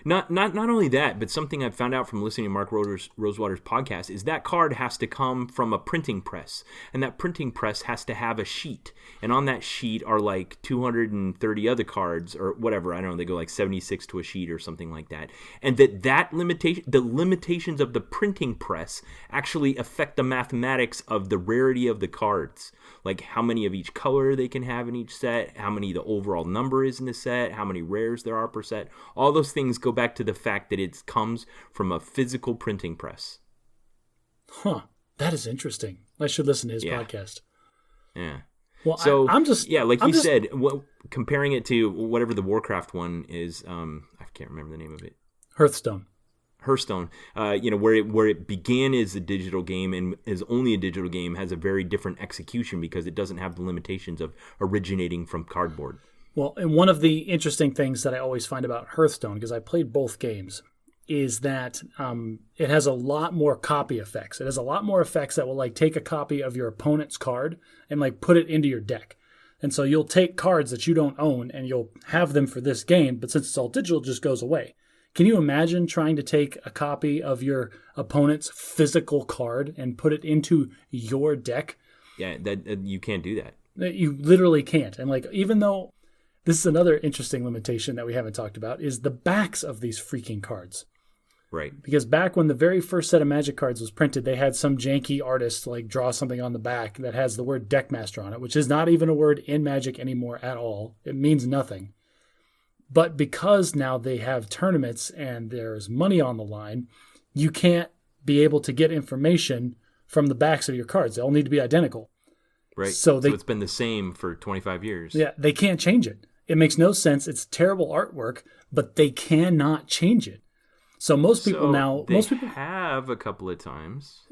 Not only that, but something I've found out from listening to Mark Rosewater's podcast is that card has to come from a printing press, and that printing press has to have a sheet, and on that sheet are like 230 other cards or whatever. I don't know. They go like 76 to a sheet or something like that, and that limitation, the limitations of the printing press, actually affect the mathematics of the rarity of the cards. Like how many of each color they can have in each set, how many the overall number is in the set, how many rares there are per set. All those things go back to the fact that it comes from a physical printing press. Huh. That is interesting. I should listen to his podcast. Yeah. Well, so I'm just... Yeah, like I'm you just, said, comparing it to whatever the Warcraft one is, I can't remember the name of it. Hearthstone, where it began as a digital game and is only a digital game, has a very different execution because it doesn't have the limitations of originating from cardboard. Well, and one of the interesting things that I always find about Hearthstone, because I played both games, is that it has a lot more copy effects. It has a lot more effects that will like take a copy of your opponent's card and like put it into your deck. And so you'll take cards that you don't own and you'll have them for this game, but since it's all digital, it just goes away. Can you imagine trying to take a copy of your opponent's physical card and put it into your deck? Yeah, that you can't do that. You literally can't. And like, even though this is another interesting limitation that we haven't talked about, is the backs of these freaking cards. Right. Because back when the very first set of Magic cards was printed, they had some janky artist like draw something on the back that has the word Deckmaster on it, which is not even a word in Magic anymore at all. It means nothing. But because now they have tournaments and there's money on the line, you can't be able to get information from the backs of your cards. They all need to be identical. Right. So it's been the same for 25 years. Yeah, they can't change it. It makes no sense. It's terrible artwork, but they cannot change it. So most people have a couple of times.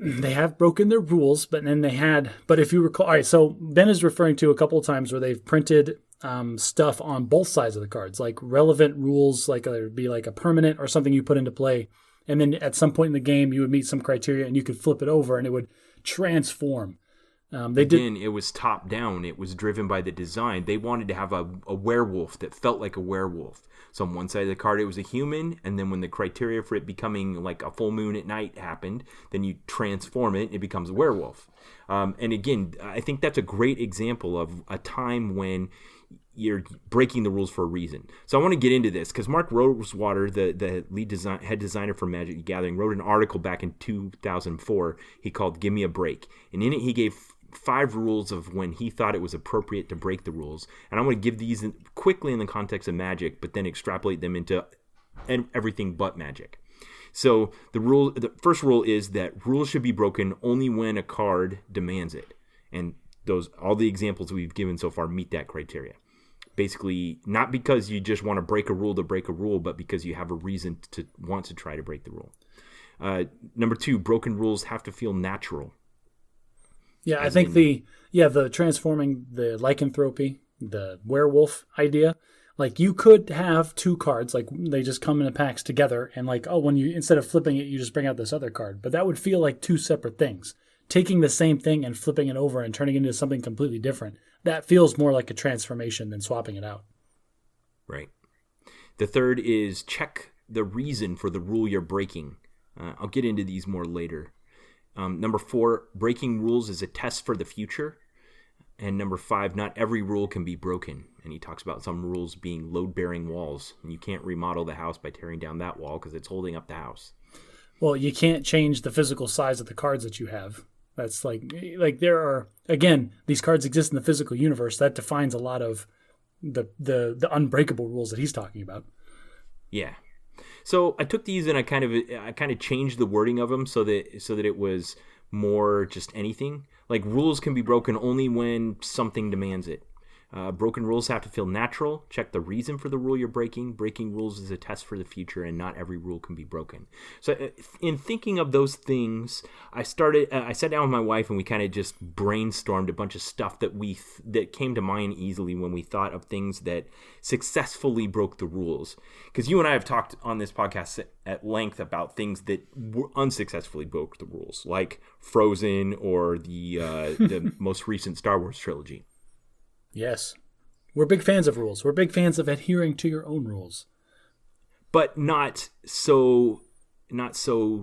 They have broken their rules, but if you recall, all right, so Ben is referring to a couple of times where they've printed stuff on both sides of the cards, like relevant rules, like it would be like a permanent or something you put into play. And then at some point in the game, you would meet some criteria and you could flip it over and it would transform. It was top down. It was driven by the design. They wanted to have a werewolf that felt like a werewolf. So on one side of the card, it was a human, and then when the criteria for it becoming like a full moon at night happened, then you transform it, and it becomes a werewolf. And again, I think that's a great example of a time when you're breaking the rules for a reason. So I want to get into this because Mark Rosewater, the head designer for Magic the Gathering, wrote an article back in 2004 he called "Give Me a Break," and in it he gave 5 rules of when he thought it was appropriate to break the rules. And I'm going to give these quickly in the context of Magic, but then extrapolate them into everything but Magic. So the first rule is that rules should be broken only when a card demands it. And all the examples we've given so far meet that criteria. Basically, not because you just want to break a rule, but because you have a reason to want to try to break the rule. Number 2, broken rules have to feel natural. Yeah, I think the transforming, the lycanthropy, the werewolf idea, like you could have 2 cards, like they just come in packs together and like, when you, instead of flipping it, you just bring out this other card. But that would feel like 2 separate things. Taking the same thing and flipping it over and turning it into something completely different, that feels more like a transformation than swapping it out. Right. The third is check the reason for the rule you're breaking. I'll get into these more later. Number 4, breaking rules is a test for the future. And number 5, not every rule can be broken. And he talks about some rules being load-bearing walls. And you can't remodel the house by tearing down that wall because it's holding up the house. Well, you can't change the physical size of the cards that you have. That's like there are, again, these cards exist in the physical universe. That defines a lot of the unbreakable rules that he's talking about. Yeah. So I took these and I kind of changed the wording of them so that it was more just anything. Like rules can be broken only when something demands it. Broken rules have to feel natural. Check the reason for the rule you're breaking. Breaking rules is a test for the future, and not every rule can be broken. So in thinking of those things, I sat down with my wife and we kind of just brainstormed a bunch of stuff that came to mind easily when we thought of things that successfully broke the rules. Because you and I have talked on this podcast at length about things that unsuccessfully broke the rules, like Frozen or the most recent Star Wars trilogy. Yes. We're big fans of rules. We're big fans of adhering to your own rules. but not so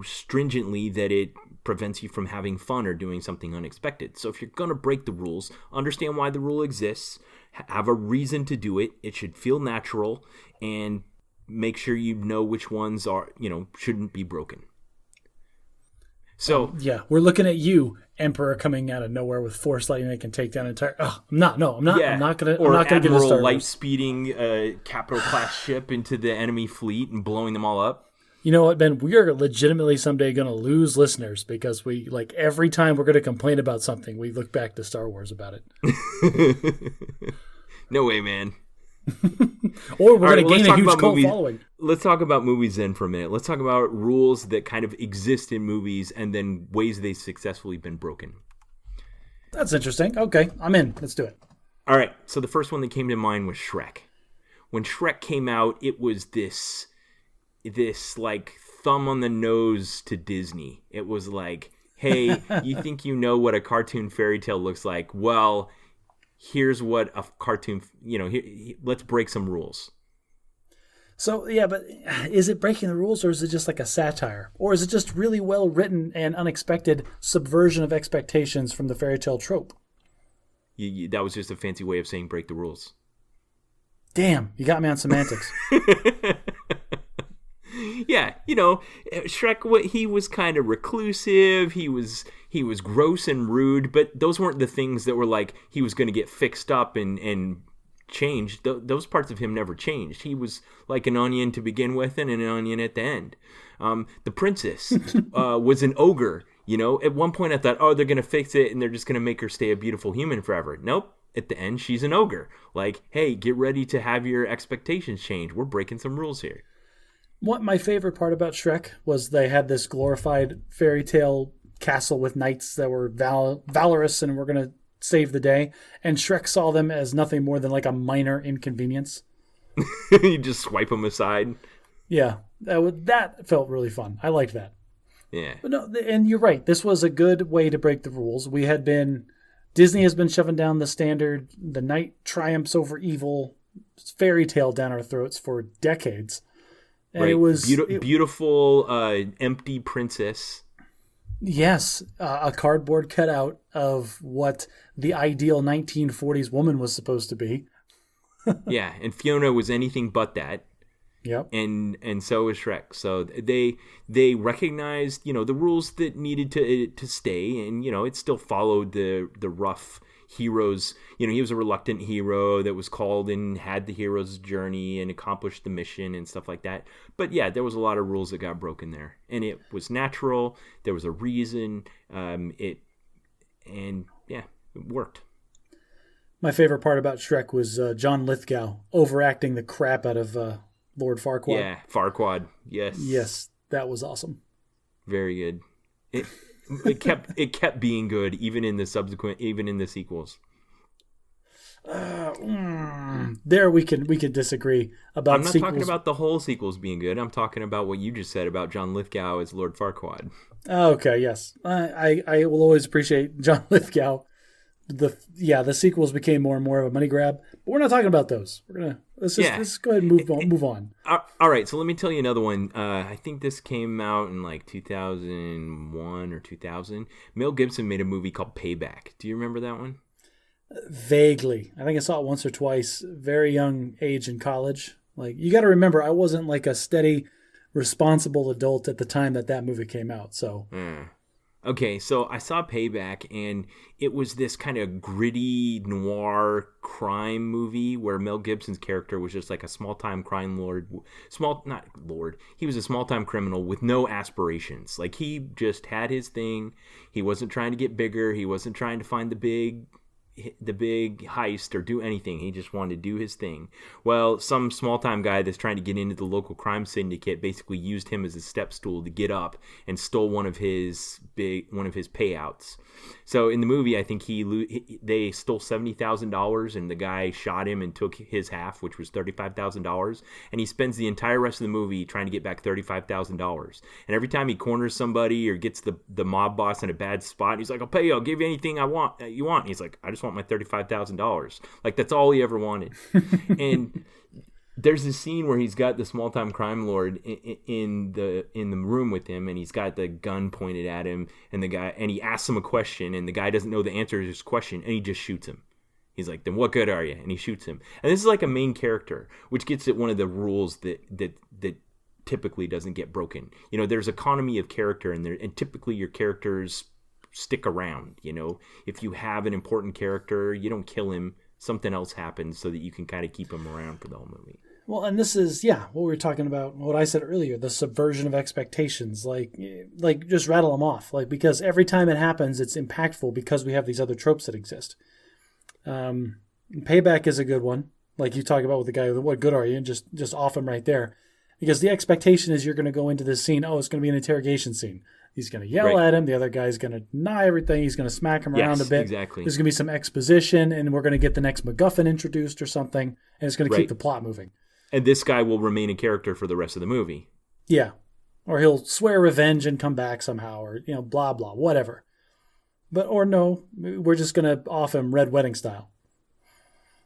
stringently that it prevents you from having fun or doing something unexpected. So if you're going to break the rules, understand why the rule exists, have a reason to do it. It should feel natural, and make sure you know which ones shouldn't be broken. So yeah, we're looking at you, Emperor, coming out of nowhere with Force lightning that can take down entire. Oh, I'm not. No, I'm not. Yeah. I'm not gonna. Or I'm not gonna get a Star light Wars. speeding a capital class ship into the enemy fleet and blowing them all up. You know what, Ben? We are legitimately someday going to lose listeners because we every time we're going to complain about something, we look back to Star Wars about it. No way, man. Or we're going to gain a huge cult following. Let's talk about movies then for a minute. Let's talk about rules that kind of exist in movies and then ways they've successfully been broken. That's interesting. Okay, I'm in. Let's do it. All right. So the first one that came to mind was Shrek. When Shrek came out, it was this like thumb on the nose to Disney. It was like, hey, you think you know what a cartoon fairy tale looks like? Well, here's what a cartoon, let's break some rules. So, yeah, but is it breaking the rules, or is it just like a satire? Or is it just really well written and unexpected subversion of expectations from the fairy tale trope? That was just a fancy way of saying break the rules. Damn, you got me on semantics. Yeah, Shrek, he was kind of reclusive. He was gross and rude, but those weren't the things that were like he was going to get fixed up and changed. Those parts of him never changed. He was like an onion to begin with and an onion at the end. The princess was an ogre. At one point I thought, oh, they're going to fix it and they're just going to make her stay a beautiful human forever. Nope. At the end, she's an ogre. Like, hey, get ready to have your expectations change. We're breaking some rules here. What my favorite part about Shrek was they had this glorified fairy tale castle with knights that were valorous and were going to save the day. And Shrek saw them as nothing more than like a minor inconvenience. You just swipe them aside. Yeah, that felt really fun. I liked that. Yeah. But no, and you're right. This was a good way to break the rules. Disney has been shoving down the standard, the knight triumphs over evil fairy tale down our throats for decades. And right. It was beautiful, empty princess. Yes, a cardboard cutout of what the ideal 1940s woman was supposed to be. Yeah, and Fiona was anything but that. Yep. And so was Shrek. So they recognized, the rules that needed to stay, and it still followed the rough heroes. He was a reluctant hero that was called and had the hero's journey and accomplished the mission and stuff like that. But yeah, there was a lot of rules that got broken there, and it was natural. There was a reason. It worked. My favorite part about Shrek was John Lithgow overacting the crap out of Lord Farquaad. Yeah, Farquaad. Yes. Yes, that was awesome. Very good. It kept being good even in the sequels. There we could disagree about. I'm not talking about the whole sequels being good. I'm talking about what you just said about John Lithgow as Lord Farquaad. Okay, yes, I will always appreciate John Lithgow. The sequels became more and more of a money grab, but we're not talking about those. Let's go ahead and move on. All right, so let me tell you another one. I think this came out in like 2001 or 2000. Mel Gibson made a movie called Payback. Do you remember that one? Vaguely. I think I saw it once or twice. Very young age in college. Like, you got to remember, I wasn't like a steady, responsible adult at the time that movie came out. So. Okay, so I saw Payback, and it was this kind of gritty noir crime movie where Mel Gibson's character was just like a small-time crime lord. He was a small-time criminal with no aspirations. Like, he just had his thing. He wasn't trying to get bigger. He wasn't trying to find the big heist or do anything. He just wanted to do his thing. Well, some small-time guy that's trying to get into the local crime syndicate basically used him as a step stool to get up and stole one of his payouts. So in the movie, I think they stole $70,000, and the guy shot him and took his half, which was $35,000. And he spends the entire rest of the movie trying to get back $35,000. And every time he corners somebody or gets the mob boss in a bad spot, he's like, "I'll pay you. I'll give you anything you want." And he's like, "I just want my $35,000." Like, that's all he ever wanted. And There's this scene where he's got the small time crime lord in the room with him, and he's got the gun pointed at him, and he asks him a question, and the guy doesn't know the answer to his question, and he just shoots him. He's like, "Then what good are you?" And he shoots him. And this is like a main character, which gets at one of the rules that typically doesn't get broken. You know, there's economy of character, and typically your characters stick around. You know, if you have an important character, you don't kill him. Something else happens so that you can kind of keep him around for the whole movie. Well, and this is, what we were talking about, what I said earlier, the subversion of expectations, like just rattle them off. Like, because every time it happens, it's impactful because we have these other tropes that exist. Payback is a good one. Like you talk about with the guy, what good are you? And just off him right there. Because the expectation is you're going to go into this scene, it's going to be an interrogation scene. He's going to yell at him. The other guy's going to deny everything. He's going to smack him around a bit. Exactly. There's going to be some exposition, and we're going to get the next MacGuffin introduced or something, and it's going to keep the plot moving. And this guy will remain a character for the rest of the movie. Yeah. Or he'll swear revenge and come back somehow, or, blah, blah, whatever. Or no, we're just going to off him Red Wedding style.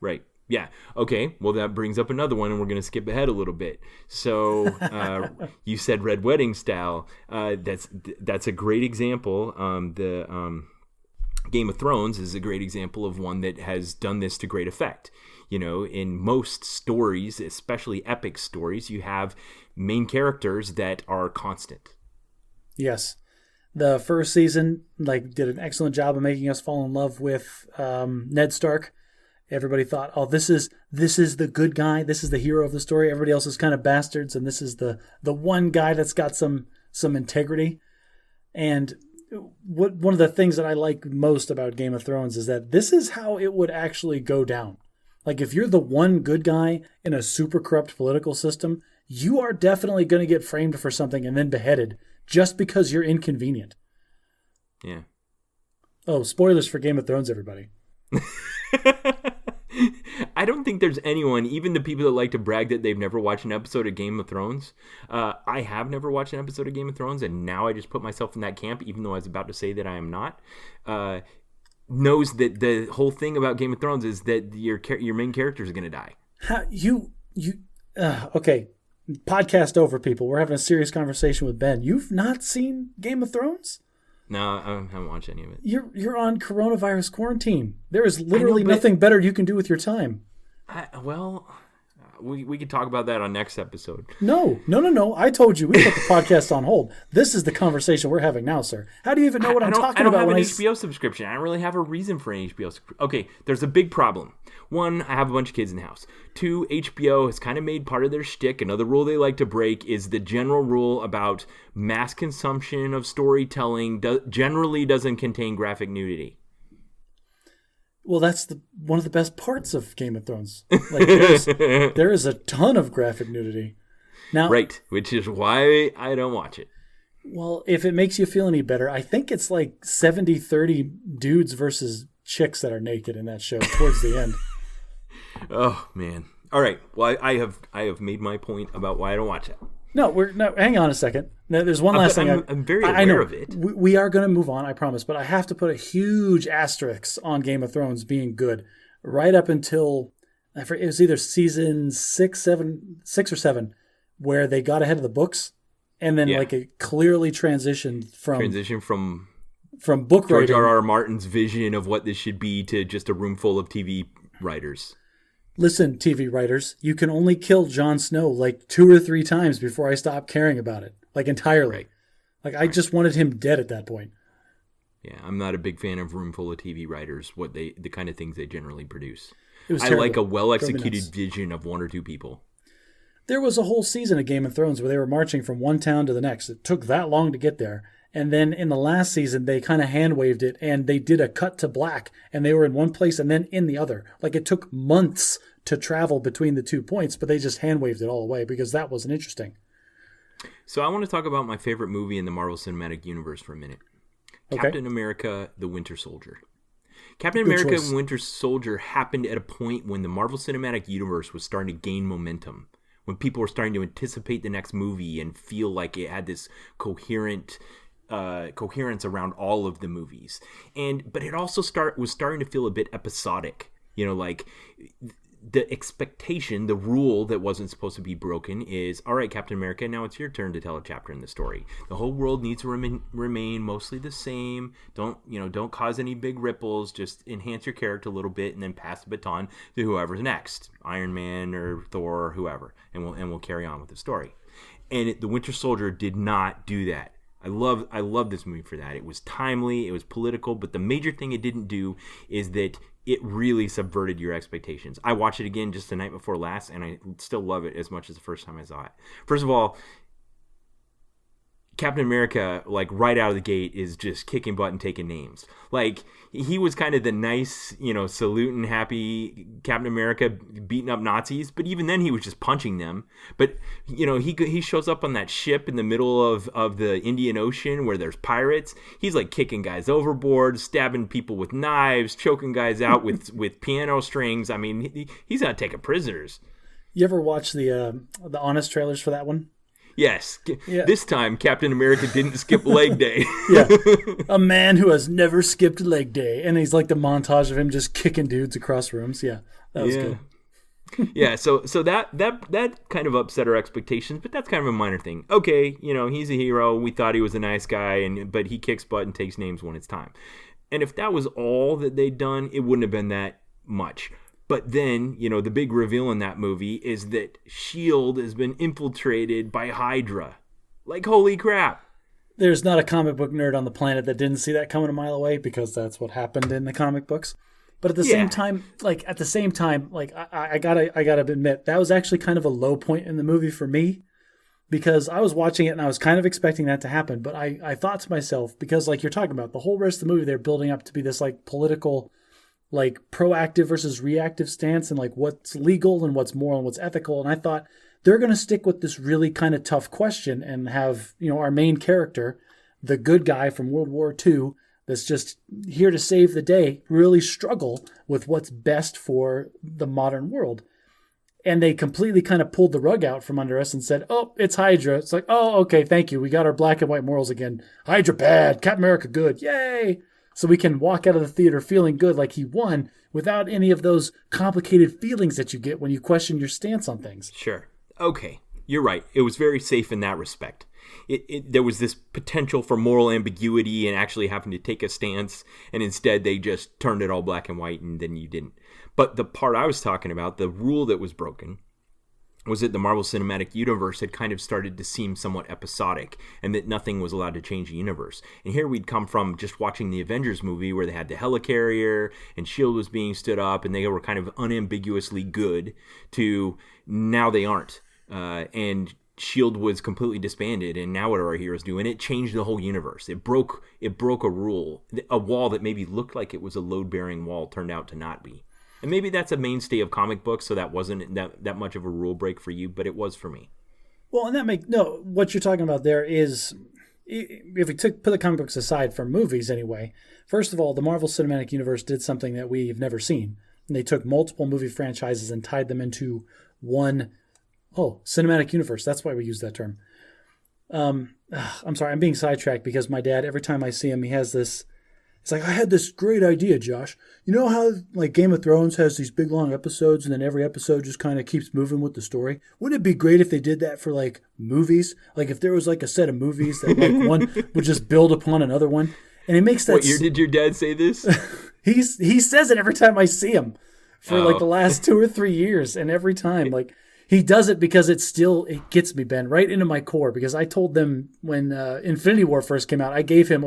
Right. Yeah. Okay. Well, that brings up another one, and we're going to skip ahead a little bit. So you said Red Wedding style. That's a great example. Game of Thrones is a great example of one that has done this to great effect. You know, in most stories, especially epic stories, you have main characters that are constant. Yes. The first season did an excellent job of making us fall in love with Ned Stark. Everybody thought, this is the good guy. This is the hero of the story. Everybody else is kind of bastards, and this is the one guy that's got some integrity. And one of the things that I like most about Game of Thrones is that this is how it would actually go down. Like, if you're the one good guy in a super corrupt political system, you are definitely going to get framed for something and then beheaded just because you're inconvenient. Yeah. Oh, spoilers for Game of Thrones, everybody. I don't think there's anyone, even the people that like to brag that they've never watched an episode of Game of Thrones. I have never watched an episode of Game of Thrones, and now I just put myself in that camp, even though I was about to say that I am not. Knows that the whole thing about Game of Thrones is that your main character is going to die. Okay, podcast over, people. We're having a serious conversation with Ben. You've not seen Game of Thrones? No, I haven't watched any of it. You're on coronavirus quarantine. There is literally nothing better you can do with your time. We could talk about that on next episode. No. I told you we put the podcast on hold. This is the conversation we're having now, sir. How do you even know what I'm talking about? I don't have an HBO subscription. I don't really have a reason for an HBO subscription. Okay, there's a big problem. One, I have a bunch of kids in the house. Two, HBO has kind of made part of their shtick. Another rule they like to break is the general rule about mass consumption of storytelling generally doesn't contain graphic nudity. Well, that's one of the best parts of Game of Thrones. There is a ton of graphic nudity. Now, right, which is why I don't watch it. Well, if it makes you feel any better, I think it's like 70-30 dudes versus chicks that are naked in that show towards the end. Oh, man. All right. Well, I have made my point about why I don't watch it. No, hang on a second. Now, there's one last thing. I'm very aware of it. We are going to move on, I promise. But I have to put a huge asterisk on Game of Thrones being good right up until it was either season 6 or 7, where they got ahead of the books, and then it clearly transitioned from book George writing. R.R. Martin's vision of what this should be to just a room full of TV writers. Listen, TV writers, you can only kill Jon Snow 2 or 3 times before I stop caring about it, entirely. Right. I just wanted him dead at that point. Yeah, I'm not a big fan of room full of TV writers, the kind of things they generally produce. I terrible. like a well-executed vision of 1 or 2 people. There was a whole season of Game of Thrones where they were marching from one town to the next. It took that long to get there. And then in the last season, they kind of hand-waved it, and they did a cut to black, and they were in one place and then in the other. It took months to travel between the 2 points, but they just hand-waved it all away because that wasn't interesting. So I want to talk about my favorite movie in the Marvel Cinematic Universe for a minute. Okay. Captain America, the Winter Soldier. Captain America and Winter Soldier happened at a point when the Marvel Cinematic Universe was starting to gain momentum, when people were starting to anticipate the next movie and feel like it had this coherence around all of the movies, but it also was starting to feel a bit episodic. the expectation, the rule that wasn't supposed to be broken is, all right, Captain America, now it's your turn to tell a chapter in the story. The whole world needs to remain mostly the same. Don't cause any big ripples. Just enhance your character a little bit, and then pass the baton to whoever's next, Iron Man or Thor or whoever, and we'll carry on with the story. And the Winter Soldier did not do that. I love this movie for that. It was timely, it was political, but the major thing it didn't do is that it really subverted your expectations. I watched it again just the night before last, and I still love it as much as the first time I saw it. First of all, Captain America, like right out of the gate, is just kicking butt and taking names. Like, he was kind of the nice, saluting, happy Captain America beating up Nazis, but even then he was just punching them. But, he shows up on that ship in the middle of the Indian Ocean where there's pirates. He's like kicking guys overboard, stabbing people with knives, choking guys out with piano strings. I mean, he's not taking prisoners. You ever watch the honest trailers for that one? Yes. Yeah. This time, Captain America didn't skip leg day. Yeah. A man who has never skipped leg day. And he's like the montage of him just kicking dudes across rooms. Yeah. That was good. Yeah, so that kind of upset our expectations, but that's kind of a minor thing. Okay, he's a hero. We thought he was a nice guy, but he kicks butt and takes names when it's time. And if that was all that they'd done, it wouldn't have been that much. But then, the big reveal in that movie is that S.H.I.E.L.D. has been infiltrated by Hydra. Like, holy crap. There's not a comic book nerd on the planet that didn't see that coming a mile away, because that's what happened in the comic books. But at the same time, I gotta admit, that was actually kind of a low point in the movie for me, because I was watching it and I was kind of expecting that to happen. But I thought to myself, because like you're talking about, the whole rest of the movie, they're building up to be this like political, like proactive versus reactive stance, and like what's legal and what's moral and what's ethical. And I thought they're going to stick with this really kind of tough question and have, our main character, the good guy from World War II, that's just here to save the day, really struggle with what's best for the modern world. And they completely kind of pulled the rug out from under us and said, oh, it's Hydra. It's like, oh, okay, thank you. We got our black and white morals again. Hydra bad, Captain America good. Yay! So we can walk out of the theater feeling good like he won without any of those complicated feelings that you get when you question your stance on things. Sure. Okay. You're right. It was very safe in that respect. There was this potential for moral ambiguity and actually having to take a stance, and instead they just turned it all black and white, and then you didn't. But the part I was talking about, the rule that was broken, was that the Marvel Cinematic Universe had kind of started to seem somewhat episodic, and that nothing was allowed to change the universe. And here we'd come from just watching the Avengers movie where they had the helicarrier and S.H.I.E.L.D. was being stood up and they were kind of unambiguously good, to now they aren't. And S.H.I.E.L.D. was completely disbanded, and now what are our heroes doing? It changed the whole universe. It broke a rule. A wall that maybe looked like it was a load-bearing wall turned out to not be. And maybe that's a mainstay of comic books, so that wasn't that much of a rule break for you, but it was for me. Well, and what you're talking about there is, if we put the comic books aside from movies anyway, first of all, the Marvel Cinematic Universe did something that we've never seen. And they took multiple movie franchises and tied them into one, cinematic universe. That's why we use that term. I'm sorry, I'm being sidetracked because my dad, every time I see him, he has this, it's like, I had this great idea, Josh. You know how like Game of Thrones has these big long episodes and then every episode just kind of keeps moving with the story? Wouldn't it be great if they did that for like movies? Like if there was like a set of movies that like one would just build upon another one. And it makes that... What year did your dad say this? He says it every time I see him for like the last 2 or 3 years. And every time, like, he does it because it gets me, Ben, right into my core. Because I told them when Infinity War first came out, I gave him,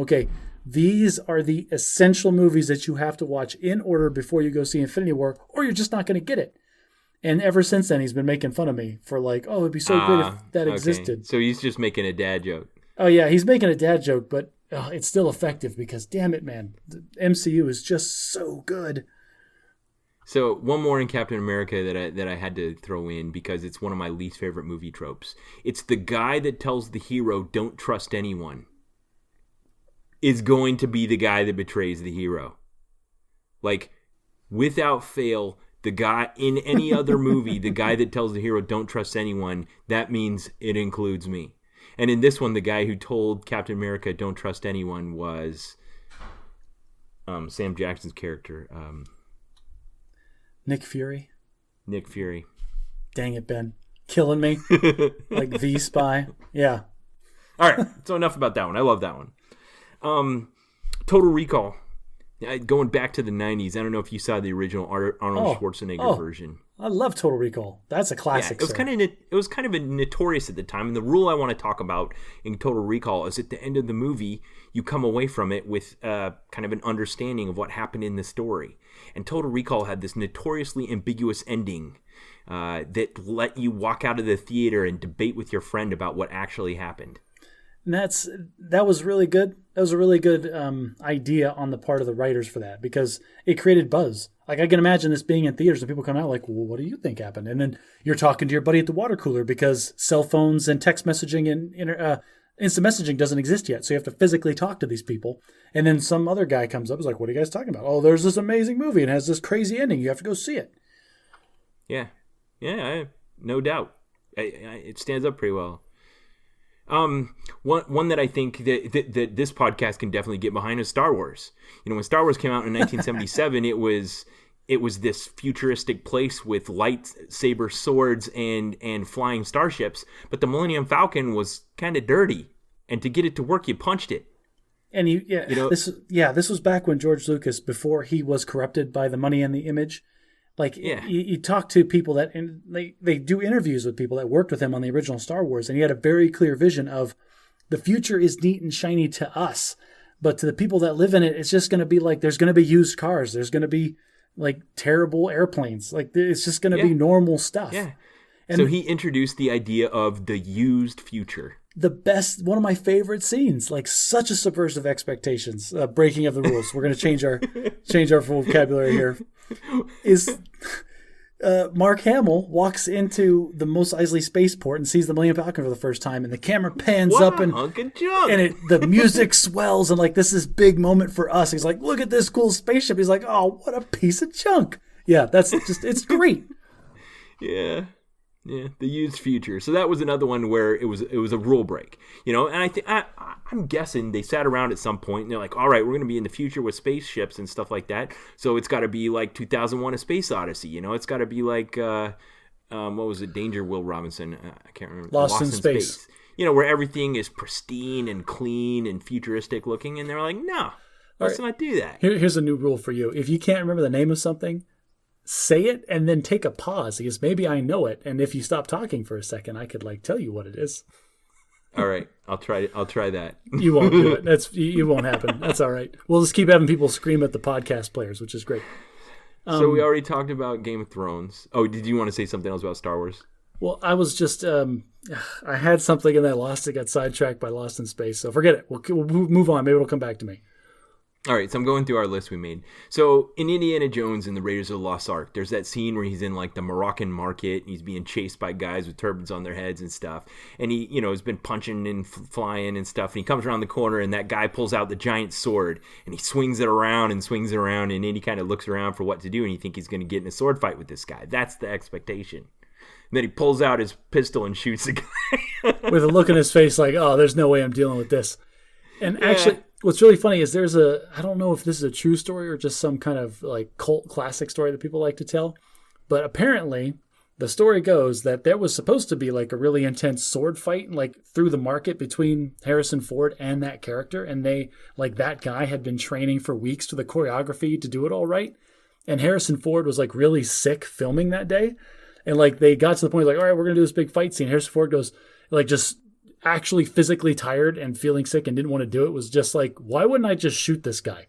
these are the essential movies that you have to watch in order before you go see Infinity War, or you're just not going to get it. And ever since then, he's been making fun of me for like, oh, it'd be so great if that existed. So he's just making a dad joke. Oh, yeah, he's making a dad joke, but it's still effective because, damn it, man, the MCU is just so good. So one more in Captain America that I had to throw in because it's one of my least favorite movie tropes. It's the guy that tells the hero, don't trust anyone, is going to be the guy that betrays the hero. Like, without fail, the guy in any other movie, the guy that tells the hero, don't trust anyone, that means it includes me. And in this one, the guy who told Captain America, don't trust anyone, was Sam Jackson's character. Nick Fury? Nick Fury. Dang it, Ben. Killing me. Like the Spy. Yeah. All right. So enough about that one. I love that one. Total Recall. Going back to the 90s, I don't know if you saw the original Arnold Schwarzenegger version. I love Total Recall. That's a classic. Yeah, it was kind of a notorious at the time. And the rule I want to talk about in Total Recall is at the end of the movie, you come away from it with kind of an understanding of what happened in the story. And Total Recall had this notoriously ambiguous ending that let you walk out of the theater and debate with your friend about what actually happened. And that was really good. That was a really good idea on the part of the writers for that, because it created buzz. Like, I can imagine this being in theaters and people come out like, well, what do you think happened? And then you're talking to your buddy at the water cooler because cell phones and text messaging and instant messaging doesn't exist yet. So you have to physically talk to these people. And then some other guy comes up and is like, what are you guys talking about? Oh, there's this amazing movie and it has this crazy ending. You have to go see it. Yeah. Yeah, no doubt. It stands up pretty well. One that I think that this podcast can definitely get behind is Star Wars. You know, when Star Wars came out in 1977, it was this futuristic place with lightsaber swords and flying starships, but the Millennium Falcon was kind of dirty, and to get it to work, you punched it. And this was back when George Lucas, before he was corrupted by the money and the image. Like, you talk to people and they do interviews with people that worked with him on the original Star Wars, and he had a very clear vision of the future is neat and shiny to us, but to the people that live in it, it's just going to be like, there's going to be used cars, there's going to be like terrible airplanes, like it's just going to be normal stuff. Yeah. And so he introduced the idea of the used future. One of my favorite scenes, like such a subversive expectations, breaking of the rules. We're going to change our vocabulary here. Is Mark Hamill walks into the Mos Eisley spaceport and sees the Millennium Falcon for the first time, and the camera pans up and the music swells, and like this is big moment for us. He's like, look at this cool spaceship. He's like, oh, what a piece of junk. Yeah, that's just, it's great. Yeah. Yeah, the used future. So that was another one where it was a rule break, you know. And I'm guessing they sat around at some point and they're like, all right, we're going to be in the future with spaceships and stuff like that. So it's got to be like 2001: A Space Odyssey, you know. It's got to be like what was it? Danger Will Robinson. I can't remember. Lost in Space. You know, where everything is pristine and clean and futuristic looking, and they're like, no, let's not do that. Here's a new rule for you: if you can't remember the name of something, say it and then take a pause, because maybe I know it, and if you stop talking for a second, I could like tell you what it is. All right, I'll try that. You won't do it. It won't happen. That's all right. We'll just keep having people scream at the podcast players, which is great. So we already talked about Game of Thrones. Oh, did you want to say something else about Star Wars? Well, I was just I had something and I lost it. Got sidetracked by Lost in Space. So forget it. We'll move on. Maybe it'll come back to me. All right, so I'm going through our list we made. So in Indiana Jones and the Raiders of the Lost Ark, there's that scene where he's in like the Moroccan market and he's being chased by guys with turbans on their heads and stuff. And he, you know, has been punching and flying and stuff. And he comes around the corner and that guy pulls out the giant sword and he swings it around and then he kind of looks around for what to do and you think he's going to get in a sword fight with this guy. That's the expectation. And then he pulls out his pistol and shoots the guy. With a look in his face like, oh, there's no way I'm dealing with this. And actually, what's really funny is I don't know if this is a true story or just some kind of like cult classic story that people like to tell, but apparently the story goes that there was supposed to be like a really intense sword fight like through the market between Harrison Ford and that character, and that guy had been training for weeks to the choreography to do it all right, and Harrison Ford was like really sick filming that day, and like they got to the point like, all right, we're gonna do this big fight scene. Harrison Ford goes like just actually physically tired and feeling sick and didn't want to do it, was just like, why wouldn't I just shoot this guy?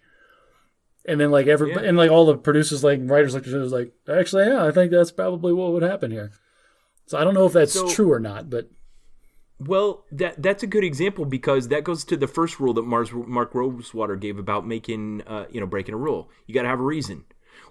And then like everybody and like all the producers like writers like was like, actually, yeah, I think that's probably what would happen here. So I don't know if that's true or not, but well, that's a good example because that goes to the first rule that Mark Rosewater gave about making breaking a rule. You got to have a reason.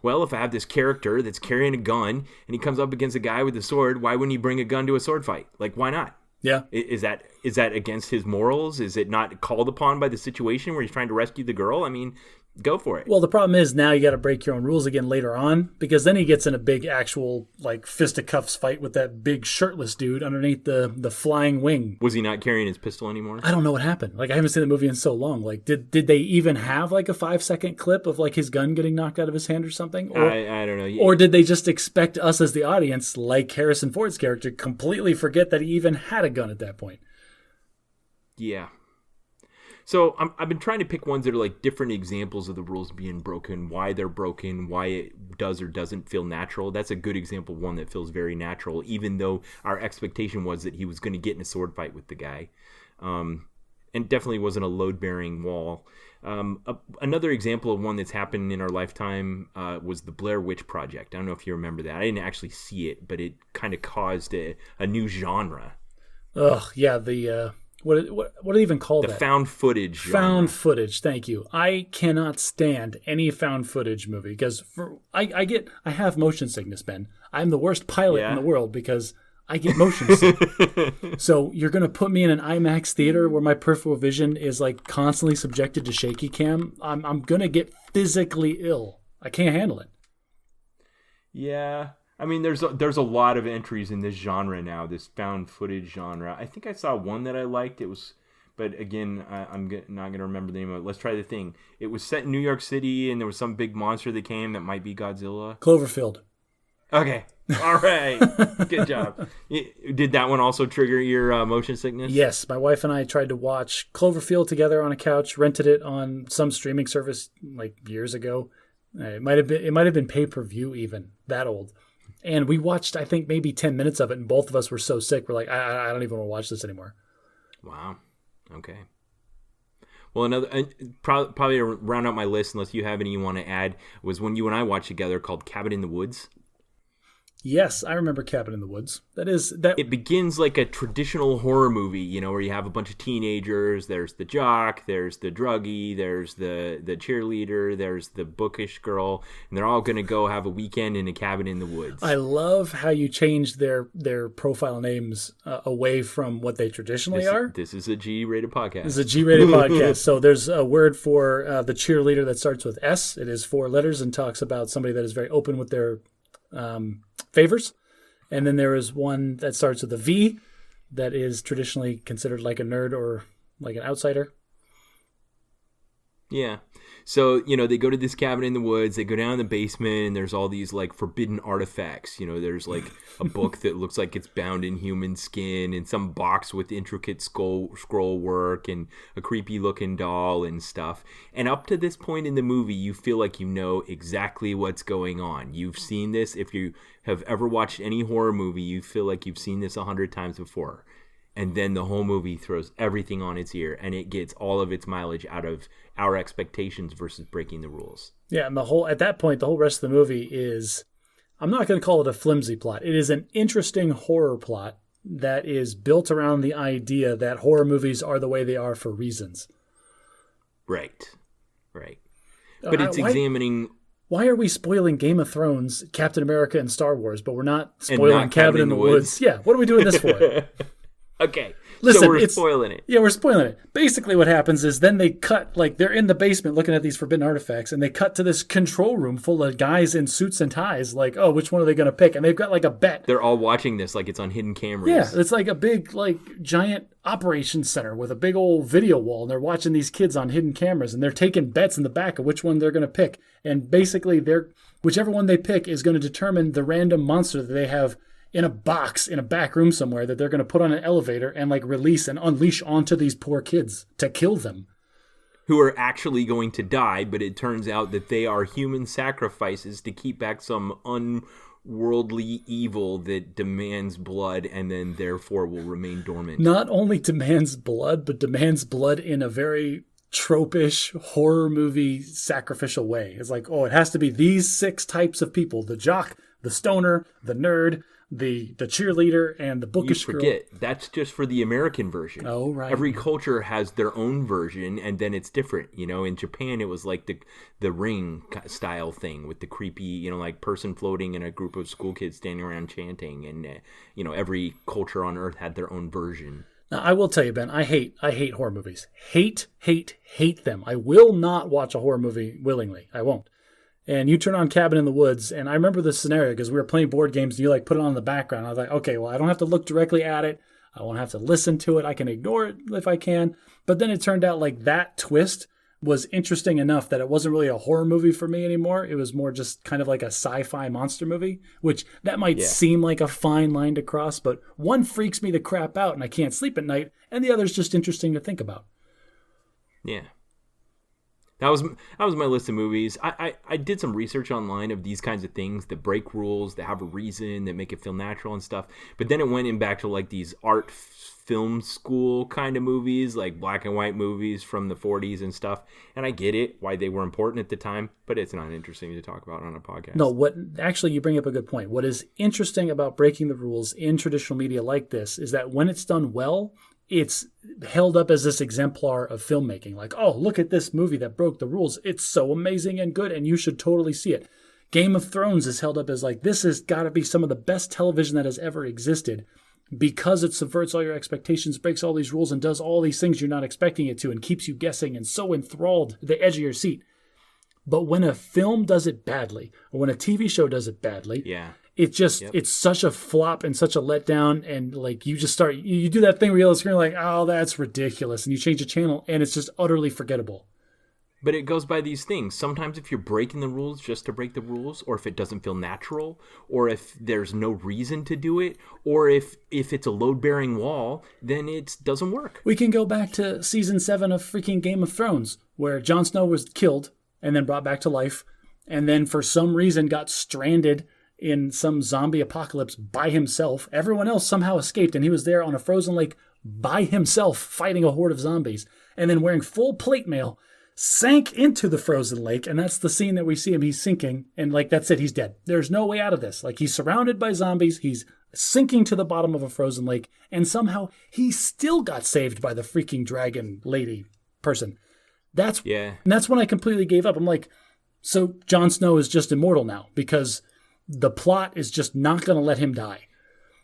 Well, if I have this character that's carrying a gun and he comes up against a guy with a sword, why wouldn't he bring a gun to a sword fight? Like, why not? Yeah. Is that against his morals? Is it not called upon by the situation where he's trying to rescue the girl? I mean, Go for it. Well, the problem is now you got to break your own rules again later on, because then he gets in a big actual like fisticuffs fight with that big shirtless dude underneath the flying wing. Was he not carrying his pistol anymore? I don't know what happened. Like, I haven't seen the movie in so long. Like, did they even have like a 5-second clip of like his gun getting knocked out of his hand or something? Or, I don't know. Or did they just expect us as the audience, like Harrison Ford's character, completely forget that he even had a gun at that point? Yeah. So I've been trying to pick ones that are like different examples of the rules being broken, why they're broken, why it does or doesn't feel natural. That's a good example of one that feels very natural, even though our expectation was that he was going to get in a sword fight with the guy. And definitely wasn't a load-bearing wall. Another example of one that's happened in our lifetime was the Blair Witch Project. I don't know if you remember that. I didn't actually see it, but it kind of caused a new genre. Ugh, yeah, the... What do they even call that? The found footage genre. Found footage, thank you. I cannot stand any found footage movie because I have motion sickness, Ben. I'm the worst pilot in the world because I get motion sick. So you're going to put me in an IMAX theater where my peripheral vision is like constantly subjected to shaky cam. I'm going to get physically ill. I can't handle it. Yeah. I mean, there's a lot of entries in this genre now, this found footage genre. I think I saw one that I liked. It was, but again, I'm not going to remember the name of it. Let's try the thing. It was set in New York City, and there was some big monster that came that might be Godzilla. Cloverfield. Okay. All right. Good job. Did that one also trigger your motion sickness? Yes. My wife and I tried to watch Cloverfield together on a couch, rented it on some streaming service like years ago. It might have been pay-per-view even, that old. And we watched, I think, maybe 10 minutes of it, and both of us were so sick, we're like, I don't even want to watch this anymore. Wow. Okay. Well, another, probably to round out my list, unless you have any you want to add, was one you and I watched together called Cabin in the Woods. Yes, I remember Cabin in the Woods. It begins like a traditional horror movie, where you have a bunch of teenagers. There's the jock, there's the druggie, there's the cheerleader, there's the bookish girl, and they're all going to go have a weekend in a cabin in the woods. I love how you changed their profile names away from what they traditionally are. This is a G-rated podcast. This is a G-rated podcast. So there's a word for the cheerleader that starts with S. It is 4 letters and talks about somebody that is very open with their favors. And then there is one that starts with a V that is traditionally considered like a nerd or like an outsider. Yeah. So, they go to this cabin in the woods, they go down in the basement, and there's all these like forbidden artifacts. There's like a book that looks like it's bound in human skin, and some box with intricate scroll work, and a creepy looking doll and stuff. And up to this point in the movie, you feel like you know exactly what's going on. You've seen this. If you have ever watched any horror movie, you feel like you've seen this 100 times before. And then the whole movie throws everything on its ear, and it gets all of its mileage out of our expectations versus breaking the rules. Yeah, and at that point, the whole rest of the movie is, I'm not going to call it a flimsy plot. It is an interesting horror plot that is built around the idea that horror movies are the way they are for reasons. Right. But it's examining... Why are we spoiling Game of Thrones, Captain America, and Star Wars, but we're not spoiling Cabin in the Woods? Yeah, what are we doing this for? Okay, listen, so we're spoiling it. Yeah, we're spoiling it. Basically what happens is then they cut, like they're in the basement looking at these forbidden artifacts, and they cut to this control room full of guys in suits and ties, like, oh, which one are they going to pick? And they've got like a bet. They're all watching this like it's on hidden cameras. Yeah, it's like a big, like, giant operations center with a big old video wall, and they're watching these kids on hidden cameras, and they're taking bets in the back of which one they're going to pick. And basically, whichever one they pick is going to determine the random monster that they have in a box in a back room somewhere that they're going to put on an elevator and like release and unleash onto these poor kids to kill them. Who are actually going to die, but it turns out that they are human sacrifices to keep back some unworldly evil that demands blood and then therefore will remain dormant. Not only demands blood, but demands blood in a very tropish horror movie sacrificial way. It's like, oh, it has to be these 6 types of people: the jock, the stoner, the nerd, the cheerleader, and the bookish girl. You forget, that's just for the American version. Oh, right. Every culture has their own version, and then it's different. In Japan, it was like the Ring style thing with the creepy, like person floating and a group of school kids standing around chanting. And, every culture on Earth had their own version. Now, I will tell you, Ben, I hate horror movies. Hate them. I will not watch a horror movie willingly. I won't. And you turn on Cabin in the Woods, and I remember this scenario because we were playing board games, and you like put it on in the background. I was like, okay, well, I don't have to look directly at it. I won't have to listen to it. I can ignore it if I can. But then it turned out like that twist was interesting enough that it wasn't really a horror movie for me anymore. It was more just kind of like a sci-fi monster movie, which that might seem like a fine line to cross, but one freaks me the crap out and I can't sleep at night, and the other's just interesting to think about. Yeah. That was my list of movies. I did some research online of these kinds of things that break rules, that have a reason, that make it feel natural and stuff. But then it went in back to like these art film school kind of movies, like black and white movies from the 40s and stuff. And I get it, why they were important at the time, but it's not interesting to talk about on a podcast. No, actually you bring up a good point. What is interesting about breaking the rules in traditional media like this is that when it's done well, it's held up as this exemplar of filmmaking. Like, oh, look at this movie that broke the rules. It's so amazing and good, and you should totally see it. Game of Thrones is held up as like, this has got to be some of the best television that has ever existed because it subverts all your expectations, breaks all these rules, and does all these things you're not expecting it to and keeps you guessing and so enthralled to the edge of your seat. But when a film does it badly, or when a TV show does it badly, it just, it's such a flop and such a letdown. And like, you just start, you do that thing where you yell at the screen like, oh, that's ridiculous. And you change the channel and it's just utterly forgettable. But it goes by these things. Sometimes if you're breaking the rules just to break the rules, or if it doesn't feel natural, or if there's no reason to do it, or if it's a load-bearing wall, then it doesn't work. We can go back to season 7 of freaking Game of Thrones, where Jon Snow was killed and then brought back to life, and then for some reason got stranded in some zombie apocalypse by himself. Everyone else somehow escaped, and he was there on a frozen lake by himself fighting a horde of zombies, and then wearing full plate mail, sank into the frozen lake, and that's the scene that we see him. He's sinking, and like, that's it. He's dead. There's no way out of this. Like, he's surrounded by zombies. He's sinking to the bottom of a frozen lake, and somehow he still got saved by the freaking dragon lady person. And that's when I completely gave up. I'm like, so Jon Snow is just immortal now because the plot is just not going to let him die.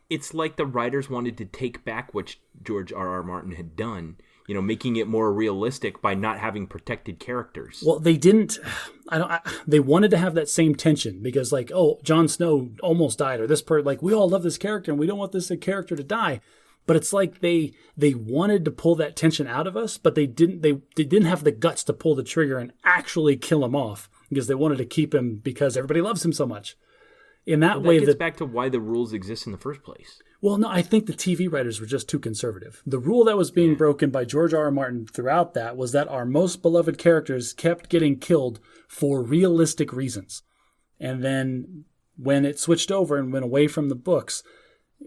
It's like the writers wanted to take back what George R.R. Martin had done, making it more realistic by not having protected characters. Well, they didn't. They wanted to have that same tension because, like, oh, Jon Snow almost died, or like, we all love this character and we don't want this character to die. But it's like they wanted to pull that tension out of us, but they didn't. They didn't have the guts to pull the trigger and actually kill him off because they wanted to keep him because everybody loves him so much. In that way, gets back to why the rules exist in the first place. Well, no, I think the TV writers were just too conservative. The rule that was being broken by George R.R. Martin throughout that was that our most beloved characters kept getting killed for realistic reasons. And then when it switched over and went away from the books,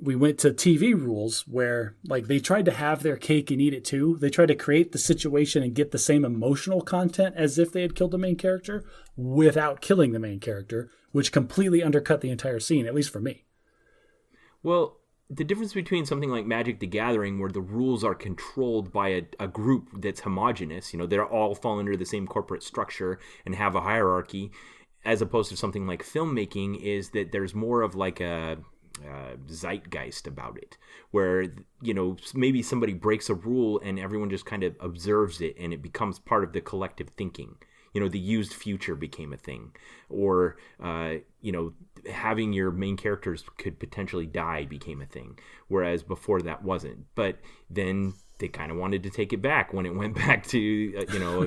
we went to TV rules where, like, they tried to have their cake and eat it too. They tried to create the situation and get the same emotional content as if they had killed the main character without killing the main character, which completely undercut the entire scene, at least for me. Well, the difference between something like Magic the Gathering, where the rules are controlled by a group that's homogenous, they're all fall under the same corporate structure and have a hierarchy, as opposed to something like filmmaking, is that there's more of like a zeitgeist about it, where maybe somebody breaks a rule and everyone just kind of observes it and it becomes part of the collective thinking. The used future became a thing, or having your main characters could potentially die became a thing, whereas before that wasn't. But then they kind of wanted to take it back when it went back to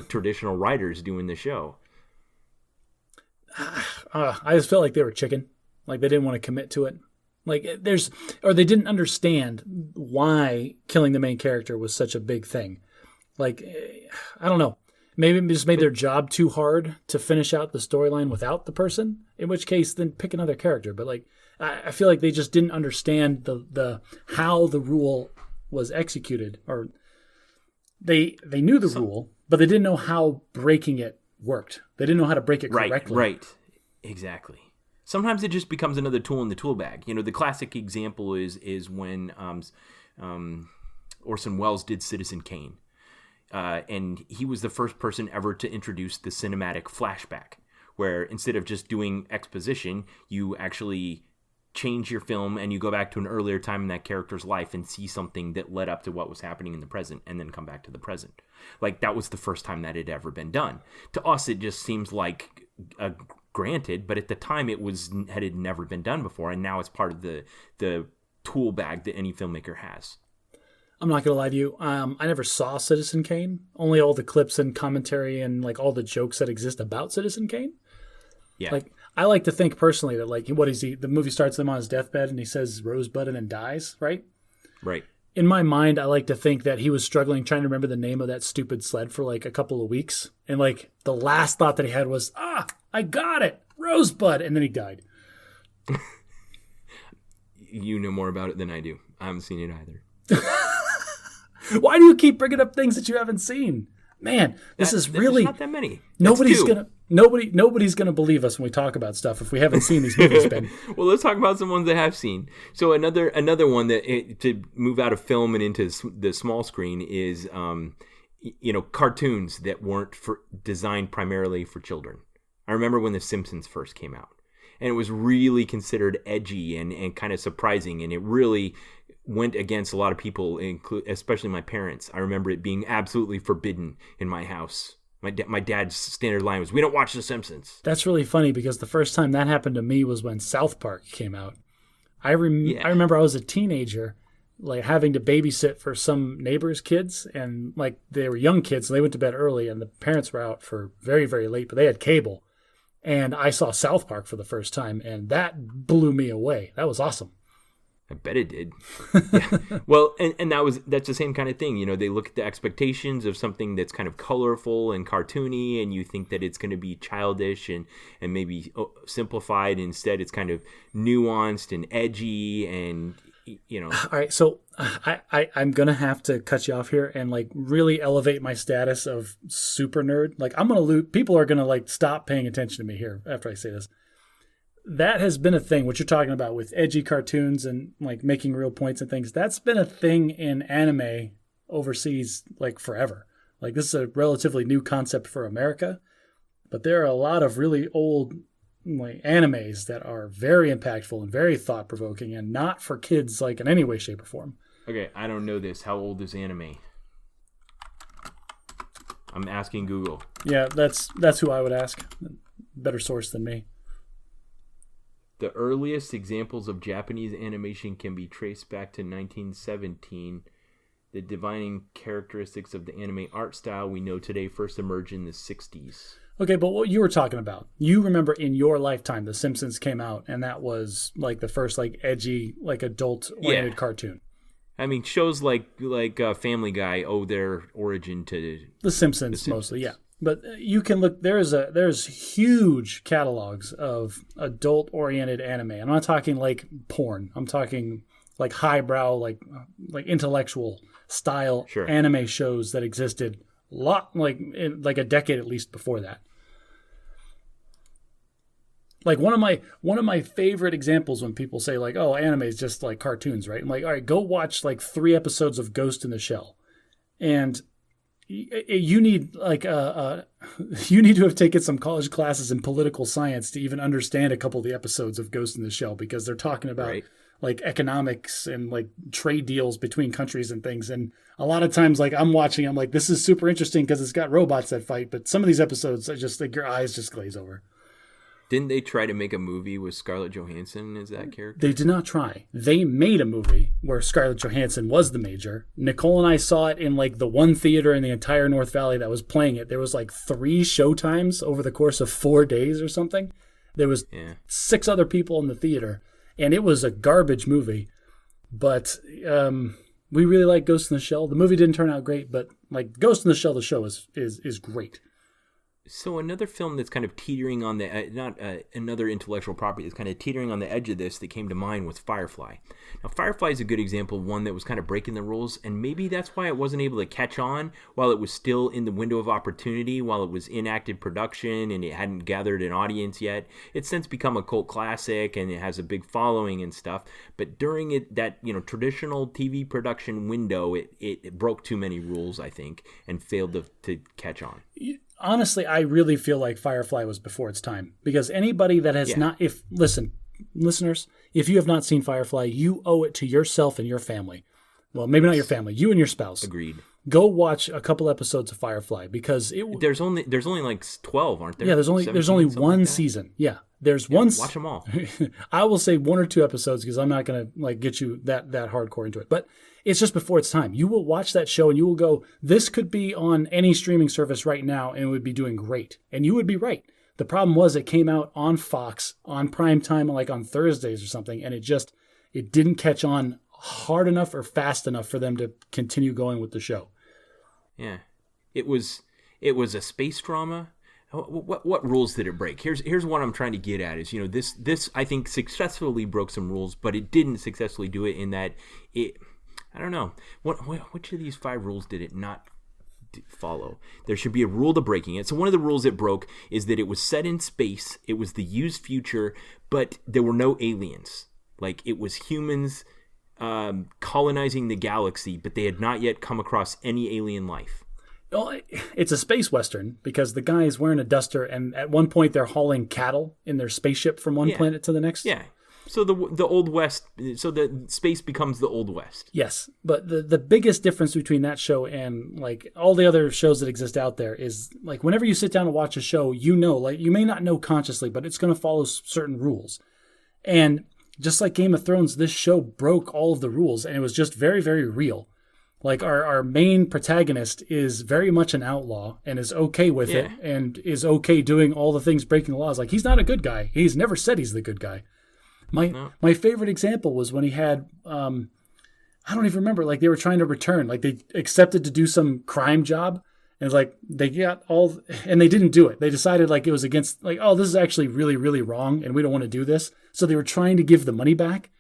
traditional writers doing the show. I just felt like they were chicken, like they didn't want to commit to it. Like they didn't understand why killing the main character was such a big thing. Like, I don't know. Maybe it just made their job too hard to finish out the storyline without the person, in which case then pick another character. But like, I feel like they just didn't understand the how the rule was executed, or they knew the rule, but they didn't know how breaking it worked. They didn't know how to break it correctly. Right. Exactly. Sometimes it just becomes another tool in the tool bag. The classic example is when Orson Welles did Citizen Kane. And he was the first person ever to introduce the cinematic flashback, where instead of just doing exposition, you actually change your film and you go back to an earlier time in that character's life and see something that led up to what was happening in the present and then come back to the present. Like, that was the first time that had ever been done. To us, it just seems like granted, but at the time it had never been done before, and now it's part of the tool bag that any filmmaker has. I'm not going to lie to you. I never saw Citizen Kane. Only all the clips and commentary and like all the jokes that exist about Citizen Kane. Yeah. Like, I like to think personally that like the movie starts him on his deathbed and he says Rosebud and then dies, right? Right. In my mind, I like to think that he was struggling trying to remember the name of that stupid sled for like a couple of weeks. And like the last thought that he had was, I got it, Rosebud. And then he died. You know more about it than I do. I haven't seen it either. Why do you keep bringing up things that you haven't seen? Man, there's not that many. Nobody's gonna believe us when we talk about stuff if we haven't seen these movies, Ben. Well, let's talk about some ones that have seen. So another one that to move out of film and into the small screen is cartoons that weren't designed primarily for children. I remember when The Simpsons first came out, and it was really considered edgy and kind of surprising, and it really went against a lot of people, especially my parents. I remember it being absolutely forbidden in my house. My dad's standard line was, "We don't watch The Simpsons." That's really funny because the first time that happened to me was when South Park came out. I remember I was a teenager, like having to babysit for some neighbors' kids, and like they were young kids, so they went to bed early, and the parents were out for very, very late, but they had cable. And I saw South Park for the first time, and that blew me away. That was awesome. I bet it did. Yeah. Well, and that's the same kind of thing. They look at the expectations of something that's kind of colorful and cartoony, and you think that it's going to be childish and maybe simplified. Instead, it's kind of nuanced and edgy and, All right, so I'm going to have to cut you off here and like really elevate my status of super nerd. Like, I'm going to lose. People are going to like stop paying attention to me here after I say this. That has been a thing, what you're talking about with edgy cartoons and like making real points and things. That's been a thing in anime overseas like forever. Like, this is a relatively new concept for America, but there are a lot of really old like animes that are very impactful and very thought-provoking and not for kids like in any way, shape, or form. Okay, I don't know this. How old is anime? I'm asking Google. Yeah, that's who I would ask. Better source than me. The earliest examples of Japanese animation can be traced back to 1917. The defining characteristics of the anime art style we know today first emerged in the 60s. Okay, but what you were talking about, you remember in your lifetime, The Simpsons came out, and that was like the first like edgy, like adult-oriented cartoon. I mean, shows like Family Guy owe their origin to The Simpsons mostly, yeah. But you can look. There's huge catalogs of adult-oriented anime. I'm not talking like porn. I'm talking like highbrow, like intellectual style anime shows that existed a lot, like a decade at least before that. Like one of my favorite examples when people say like, "Oh, anime is just like cartoons," right? I'm like, all right, go watch like 3 episodes of Ghost in the Shell, and you need you need to have taken some college classes in political science to even understand a couple of the episodes of Ghost in the Shell, because they're talking about like economics and like trade deals between countries and things. And a lot of times, like I'm like, this is super interesting because it's got robots that fight. But some of these episodes are just like your eyes just glaze over. Didn't they try to make a movie with Scarlett Johansson as that character? They did not try. They made a movie where Scarlett Johansson was the major. Nicole and I saw it in like the one theater in the entire North Valley that was playing it. There was like 3 showtimes over the course of 4 days or something. There was 6 other people in the theater, and it was a garbage movie. But we really like Ghost in the Shell. The movie didn't turn out great, but like Ghost in the Shell, the show is great. So another film that's kind of teetering on the, another intellectual property that's kind of teetering on the edge of this that came to mind was Firefly. Now, Firefly is a good example of one that was kind of breaking the rules, and maybe that's why it wasn't able to catch on while it was still in the window of opportunity, while it was in active production and it hadn't gathered an audience yet. It's since become a cult classic and it has a big following and stuff, but during that traditional TV production window, it broke too many rules, I think, and failed to catch on. Honestly, I really feel like Firefly was before its time, because anybody that has listen, listeners, if you have not seen Firefly, you owe it to yourself and your family. Well, maybe not your family, you and your spouse. Agreed. Go watch a couple episodes of Firefly because there's only like 12, aren't there? Yeah, there's only 17, one like season. Yeah, there's one. Watch them all. I will say 1 or 2 episodes because I'm not going to like get you that hardcore into it. But it's just before it's time. You will watch that show and you will go, this could be on any streaming service right now and it would be doing great. And you would be right. The problem was it came out on Fox on prime time, like on Thursdays or something, and it didn't catch on hard enough or fast enough for them to continue going with the show. Yeah, it was a space drama. What rules did it break? Here's what I'm trying to get at is, this I think successfully broke some rules, but it didn't successfully do it in that it. I don't know which of these 5 rules did it not follow. There should be a rule to breaking it. So one of the rules it broke is that it was set in space. It was the used future, but there were no aliens. Like it was humans colonizing the galaxy, but they had not yet come across any alien life. Well, it's a space western because the guy is wearing a duster, and at one point they're hauling cattle in their spaceship from one planet to the next. Yeah. So the Old West, so the space becomes the Old West. Yes, but the biggest difference between that show and like all the other shows that exist out there is like whenever you sit down and watch a show, like you may not know consciously, but it's going to follow certain rules. And just like Game of Thrones, this show broke all of the rules, and it was just very, very real. Like our main protagonist is very much an outlaw and is okay with it and is okay doing all the things breaking the laws. Like he's not a good guy. He's never said he's the good guy. My favorite example was when he had, I don't even remember, like they were trying to return, like they accepted to do some crime job. And it's like they got and they didn't do it. They decided like it was against, like, oh, this is actually really, really wrong and we don't want to do this. So they were trying to give the money back.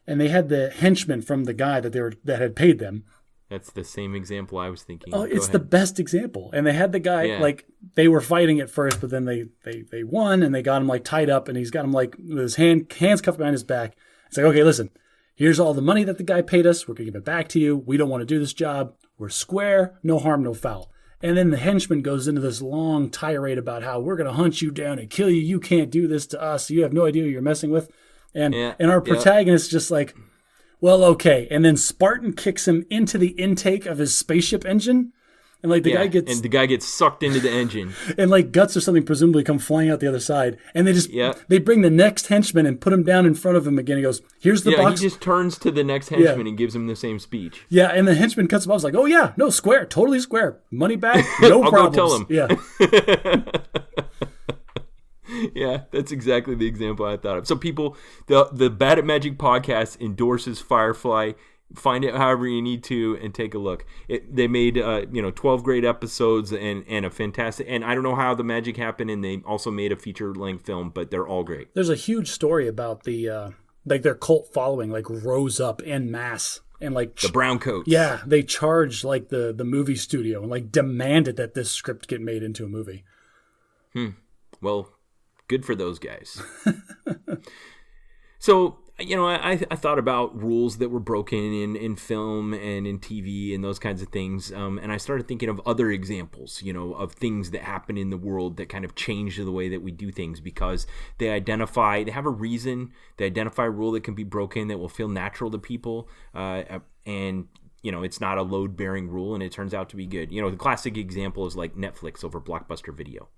And they had the henchman from the guy that had paid them. That's the same example I was thinking. Oh, it's the best example. And they had the guy, like, they were fighting at first, but then they won and they got him, like, tied up. And he's got him, like, with his hands cuffed behind his back. It's like, okay, listen, here's all the money that the guy paid us. We're going to give it back to you. We don't want to do this job. We're square. No harm, no foul. And then the henchman goes into this long tirade about how we're going to hunt you down and kill you. You can't do this to us. You have no idea who you're messing with. And our protagonist just like, well, okay. And then Spartan kicks him into the intake of his spaceship engine. And like the guy gets sucked into the engine. And like guts or something presumably come flying out the other side. And they just they bring the next henchman and put him down in front of him again. He goes, here's the box. He just turns to the next henchman and gives him the same speech. Yeah, and the henchman cuts him off. He's like, oh yeah, no, square, totally square. Money back, no problems. I'll go tell him. Yeah. Yeah, that's exactly the example I thought of. So people, the Bad at Magic podcast endorses Firefly. Find it however you need to and take a look. They made 12 great episodes and a fantastic, and I don't know how the magic happened, and they also made a feature-length film, but they're all great. There's a huge story about the like their cult following like rose up en masse and like the brown coats. Yeah, they charged like the movie studio and like demanded that this script get made into a movie. Well, good for those guys. So, I thought about rules that were broken in film and in TV and those kinds of things. And I started thinking of other examples, of things that happen in the world that kind of change the way that we do things because they have a reason, they identify a rule that can be broken that will feel natural to people. And it's not a load-bearing rule, and it turns out to be good. The classic example is like Netflix over Blockbuster Video.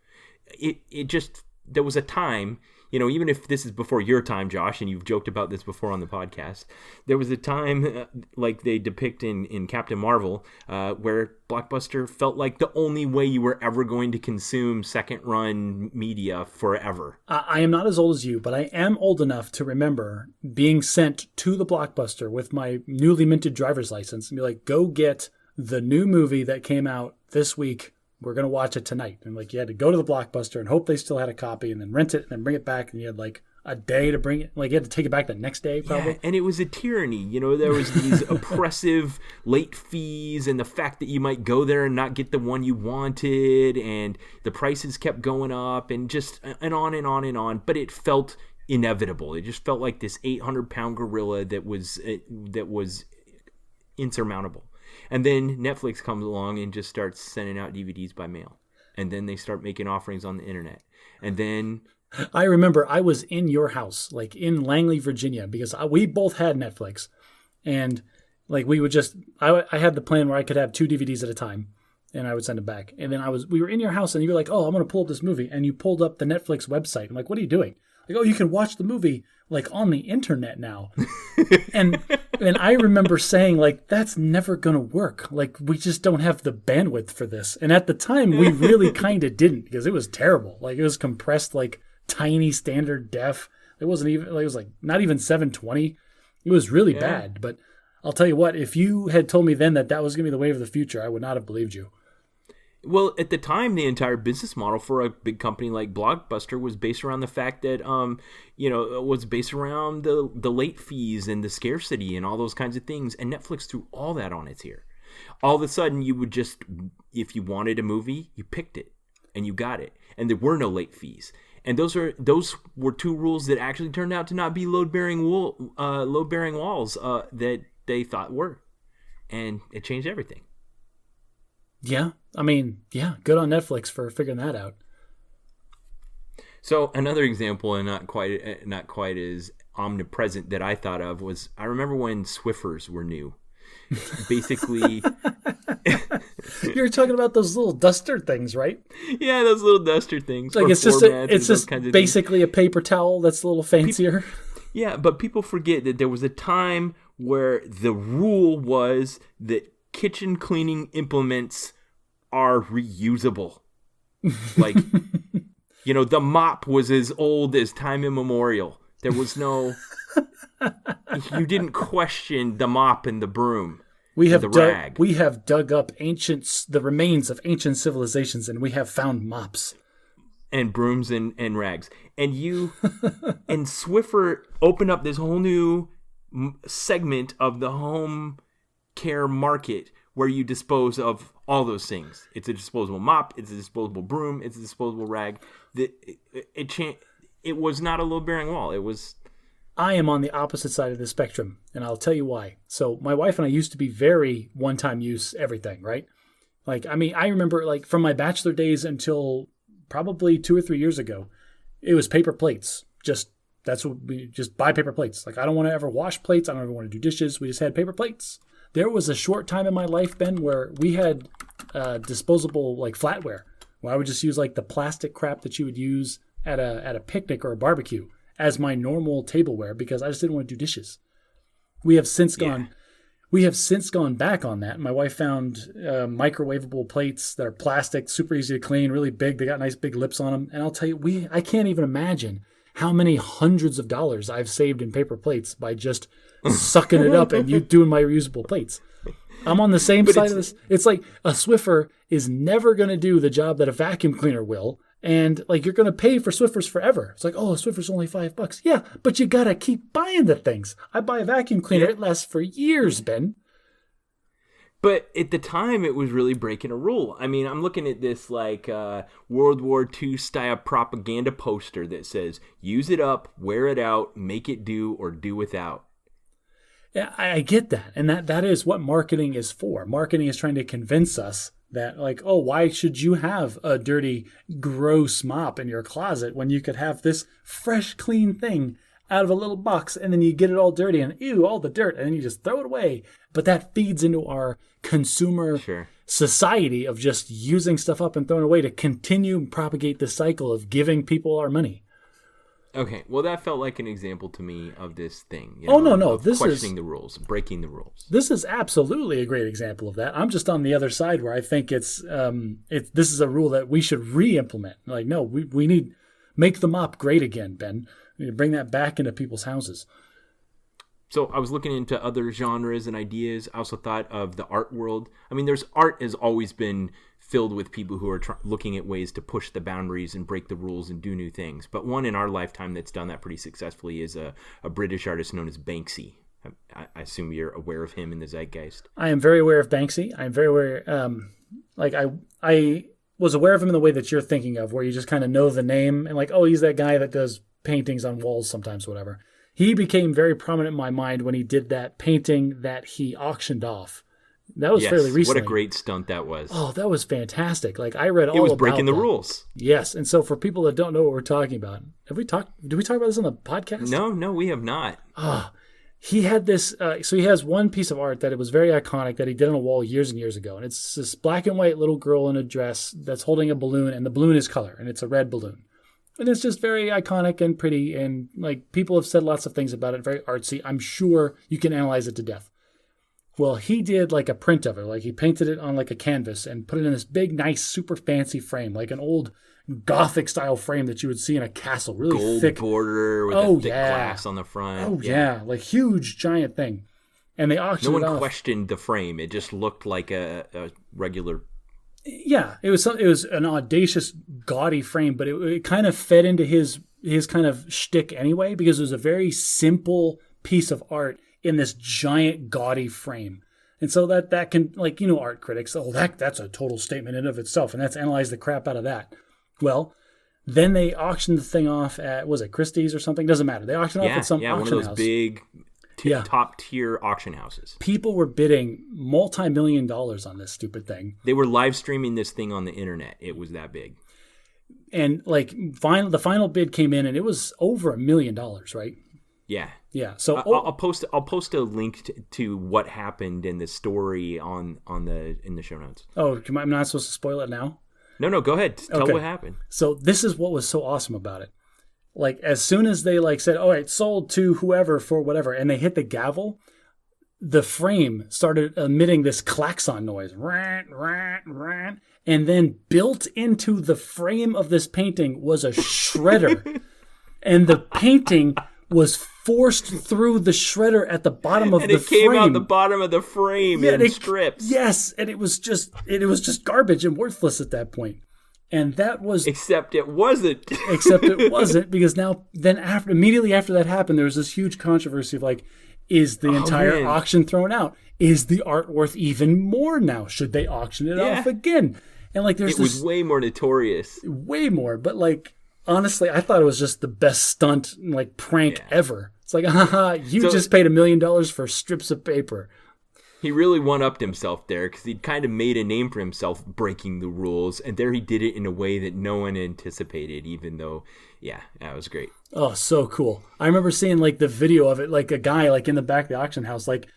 There was a time, even if this is before your time, Josh, and you've joked about this before on the podcast, there was a time like they depict in Captain Marvel where Blockbuster felt like the only way you were ever going to consume second-run media forever. I am not as old as you, but I am old enough to remember being sent to the Blockbuster with my newly minted driver's license and be like, go get the new movie that came out this week. We're going to watch it tonight. And like you had to go to the Blockbuster and hope they still had a copy and then rent it and then bring it back. And you had like a day to bring it. Like you had to take it back the next day probably. Yeah, and it was a tyranny. There was these oppressive late fees and the fact that you might go there and not get the one you wanted. And the prices kept going up and just and on and on and on. But it felt inevitable. It just felt like this 800-pound gorilla that was insurmountable. And then Netflix comes along and just starts sending out DVDs by mail. And then they start making offerings on the internet. And then I remember I was in your house, like in Langley, Virginia, because we both had Netflix, and like we would just, I had the plan where I could have 2 DVDs at a time, and I would send them back. And then we were in your house, and you were like, "Oh, I'm gonna pull up this movie," and you pulled up the Netflix website. I'm like, "What are you doing?" Like, "Oh, you can watch the movie like on the internet now." and and I remember saying like, "That's never gonna work. Like, we just don't have the bandwidth for this." And at the time, we really kind of didn't, because it was terrible. Like, it was compressed like tiny standard def. It wasn't even, it was like not even 720. It was really bad. But I'll tell you what, if you had told me then that that was going to be the wave of the future, I would not have believed you. Well, at the time, the entire business model for a big company like Blockbuster was based around the fact that, it was based around the late fees and the scarcity and all those kinds of things. And Netflix threw all that on its ear. All of a sudden, you would just, if you wanted a movie, you picked it and you got it. And there were no late fees. And those were 2 rules that actually turned out to not be load-bearing walls that they thought were. And it changed everything. Yeah. I mean, yeah, good on Netflix for figuring that out. So another example, and not quite as omnipresent, that I thought of was, I remember when Swiffers were new. Basically, you're talking about those little duster things, right? Yeah, those little duster things. Like it's just basically a paper towel that's a little fancier. Yeah, but people forget that there was a time where the rule was that kitchen cleaning implements are reusable. Like, the mop was as old as time immemorial. There was no... you didn't question the mop and the broom. We have rag. We have dug up the remains of ancient civilizations, and we have found mops. And brooms and rags. And and Swiffer opened up this whole new segment of the home care market where you dispose of all those things. It's a disposable mop, it's a disposable broom, it's a disposable rag. It was not a load-bearing wall. It was... I am on the opposite side of the spectrum, and I'll tell you why. So my wife and I used to be very one-time use everything, right? Like, I mean, I remember like from my bachelor days until probably 2 or 3 years ago, it was paper plates. That's what we just buy paper plates. Like, I don't want to ever wash plates. I don't ever want to do dishes. We just had paper plates. There was a short time in my life, Ben, where we had disposable like flatware, where I would just use like the plastic crap that you would use at a picnic or a barbecue as my normal tableware, because I just didn't want to do dishes. We have since gone back on that. My wife found microwavable plates that are plastic, super easy to clean, really big. They got nice big lips on them. And I'll tell you, I can't even imagine how many hundreds of dollars I've saved in paper plates by just sucking it up and you doing my reusable plates. I'm on the same side of this. It's like a Swiffer is never going to do the job that a vacuum cleaner will. And like, you're going to pay for Swiffers forever. It's like, oh, a Swiffer's only $5. Yeah, but you got to keep buying the things. I buy a vacuum cleaner. It lasts for years, Ben. But at the time, it was really breaking a rule. I mean, I'm looking at this like World War II style propaganda poster that says, use it up, wear it out, make it do, or do without. Yeah, I get that. And that is what marketing is for. Marketing is trying to convince us that like, oh, why should you have a dirty, gross mop in your closet when you could have this fresh, clean thing out of a little box, and then you get it all dirty and ew, all the dirt, and then you just throw it away. But that feeds into our consumer society of just using stuff up and throwing it away to continue and propagate the cycle of giving people our money. Okay, well, that felt like an example to me of this thing. No. This is questioning the rules, breaking the rules. This is absolutely a great example of that. I'm just on the other side where I think this is a rule that we should re-implement. Like, no, we need make the mop great again, Ben. We need to bring that back into people's houses. So I was looking into other genres and ideas. I also thought of the art world. I mean, art has always been filled with people who are looking at ways to push the boundaries and break the rules and do new things. But one in our lifetime that's done that pretty successfully is a British artist known as Banksy. I assume you're aware of him in the zeitgeist. I am very aware of Banksy. I'm very aware. I was aware of him in the way that you're thinking of, where you just kind of know the name and like, oh, he's that guy that does paintings on walls sometimes, whatever. He became very prominent in my mind when he did that painting that he auctioned off. That was fairly recently. What a great stunt that was. Oh, that was fantastic. Like, I read all about it was breaking the that. rules. Yes. And so for people that don't know what we're talking about, did we talk about this on the podcast? No, we have not. He had this, so he has one piece of art that it was very iconic that he did on a wall years and years ago. And it's this black and white little girl in a dress that's holding a balloon, and the balloon is color, and it's a red balloon. And it's just very iconic and pretty, and like people have said lots of things about it, very artsy. I'm sure you can analyze it to death. Well, he did like a print of it. Like he painted it on like a canvas and put it in this big, nice, super fancy frame, like an old Gothic style frame that you would see in a castle, really gold thick border with a thick glass on the front. Oh yeah, like huge, giant thing. And they auctioned it off. No one questioned the frame. It just looked like a regular. Yeah, it was an audacious, gaudy frame, but it kind of fed into his kind of shtick anyway, because it was a very simple piece of art in this giant, gaudy frame. And so that can, like, art critics, that's a total statement in of itself, and let's analyze the crap out of that. Well, then they auctioned the thing off at, was it Christie's or something? Doesn't matter. They auctioned off at some auction house. Yeah, one of those big top-tier auction houses. People were bidding multi-million dollars on this stupid thing. They were live streaming this thing on the internet. It was that big. And like the final bid came in, and it was over $1 million, right? Yeah. Yeah. So I'll post a link to what happened in the story in the show notes. Oh, I'm not supposed to spoil it now? No, go ahead. Tell what happened. So this is what was so awesome about it. Like, as soon as they said, all right, sold to whoever for whatever, and they hit the gavel, the frame started emitting this klaxon noise. Rant, rant, rant. And then built into the frame of this painting was a shredder. And the painting was forced through the shredder at the bottom of the frame. And it came out the bottom of the frame in strips. Yes, and it was just garbage and worthless at that point. And that was... Except it wasn't. Except it wasn't, because immediately after that happened, there was this huge controversy of like, is the entire auction thrown out? Is the art worth even more now? Should they auction it off again? And like, it was way more notorious. Way more, but like, honestly, I thought it was just the best stunt, like, prank ever. It's like, you just paid $1 million for strips of paper. He really one-upped himself there, because he'd kind of made a name for himself breaking the rules, and there he did it in a way that no one anticipated, even though, that was great. Oh, so cool. I remember seeing like the video of it, like a guy like in the back of the auction house, like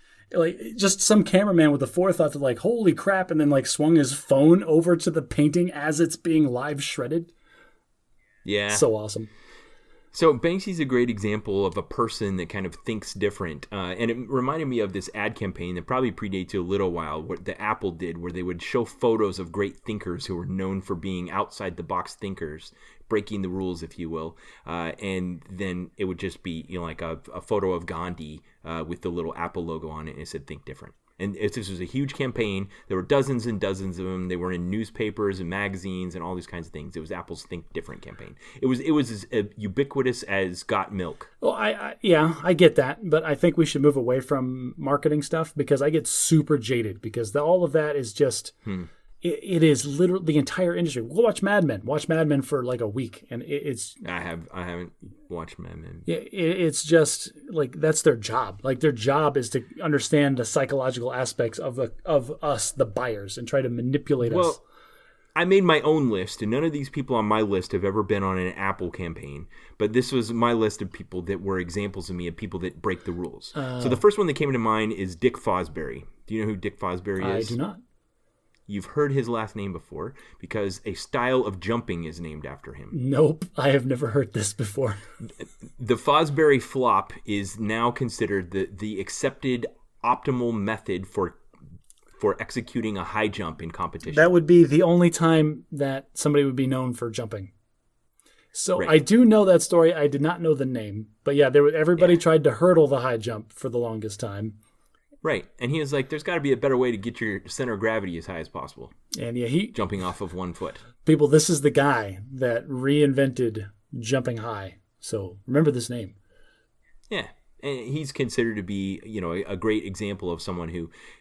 just some cameraman with the forethought to like, holy crap, and then like swung his phone over to the painting as it's being live shredded. Yeah. So awesome. So Banksy's a great example of a person that kind of thinks different. And it reminded me of this ad campaign that probably predates you a little while, what the Apple did, where they would show photos of great thinkers who were known for being outside-the-box thinkers, breaking the rules, if you will. And then it would just be like a photo of Gandhi with the little Apple logo on it, and it said, think different. And this was a huge campaign. There were dozens and dozens of them. They were in newspapers and magazines and all these kinds of things. It was Apple's Think Different campaign. It was as ubiquitous as Got Milk. Well, I get that, but I think we should move away from marketing stuff, because I get super jaded, because all of that is just it is literally the entire industry. Go watch Mad Men. Watch Mad Men for like a week, and it's. I haven't watched Mad Men. Yeah, it's just like that's their job. Like their job is to understand the psychological aspects of us, the buyers, and try to manipulate us. Well, I made my own list, and none of these people on my list have ever been on an Apple campaign. But this was my list of people that were examples of me, of people that break the rules. So the first one that came to mind is Dick Fosbury. Do you know who Dick Fosbury is? I do not. You've heard his last name before, because a style of jumping is named after him. Nope, I have never heard this before. The Fosbury flop is now considered the accepted optimal method for executing a high jump in competition. That would be the only time that somebody would be known for jumping. So right. I do know that story. I did not know the name. But yeah, everybody tried to hurdle the high jump for the longest time. Right. And he was like, there's got to be a better way to get your center of gravity as high as possible. And yeah, jumping off of 1 foot. People, this is the guy that reinvented jumping high. So remember this name. Yeah. And he's considered to be, a great example of someone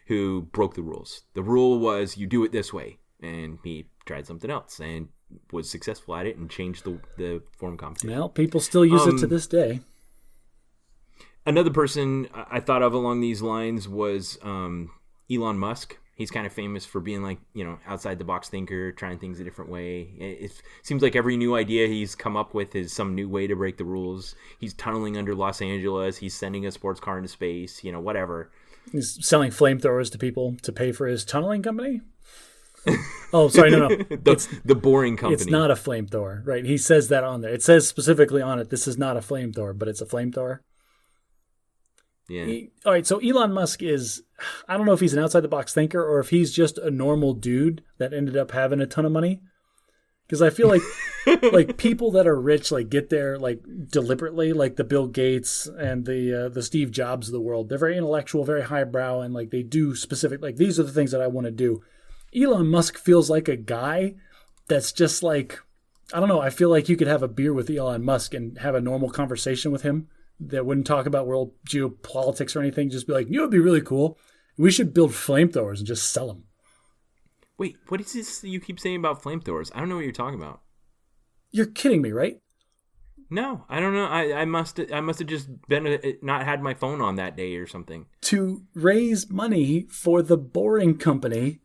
who broke the rules. The rule was you do it this way. And he tried something else and was successful at it and changed the form competition. Well, people still use it to this day. Another person I thought of along these lines was Elon Musk. He's kind of famous for being like, outside the box thinker, trying things a different way. It seems like every new idea he's come up with is some new way to break the rules. He's tunneling under Los Angeles. He's sending a sports car into space, whatever. He's selling flamethrowers to people to pay for his tunneling company. Oh, sorry, no. The boring company. It's not a flamethrower, right? He says that on there. It says specifically on it, this is not a flamethrower, but it's a flamethrower. Yeah. All right, so Elon Musk is, I don't know if he's an outside-the-box thinker or if he's just a normal dude that ended up having a ton of money. Because I feel like like people that are rich like get there like deliberately, like the Bill Gates and the Steve Jobs of the world. They're very intellectual, very highbrow, and like they do specific, like these are the things that I want to do. Elon Musk feels like a guy that's just like, I don't know, I feel like you could have a beer with Elon Musk and have a normal conversation with him that wouldn't talk about world geopolitics or anything. Just be like, it would be really cool. We should build flamethrowers and just sell them. Wait, what is this you keep saying about flamethrowers? I don't know what you're talking about. You're kidding me, right? No, I don't know. I must have just been not had my phone on that day or something. To raise money for the Boring Company,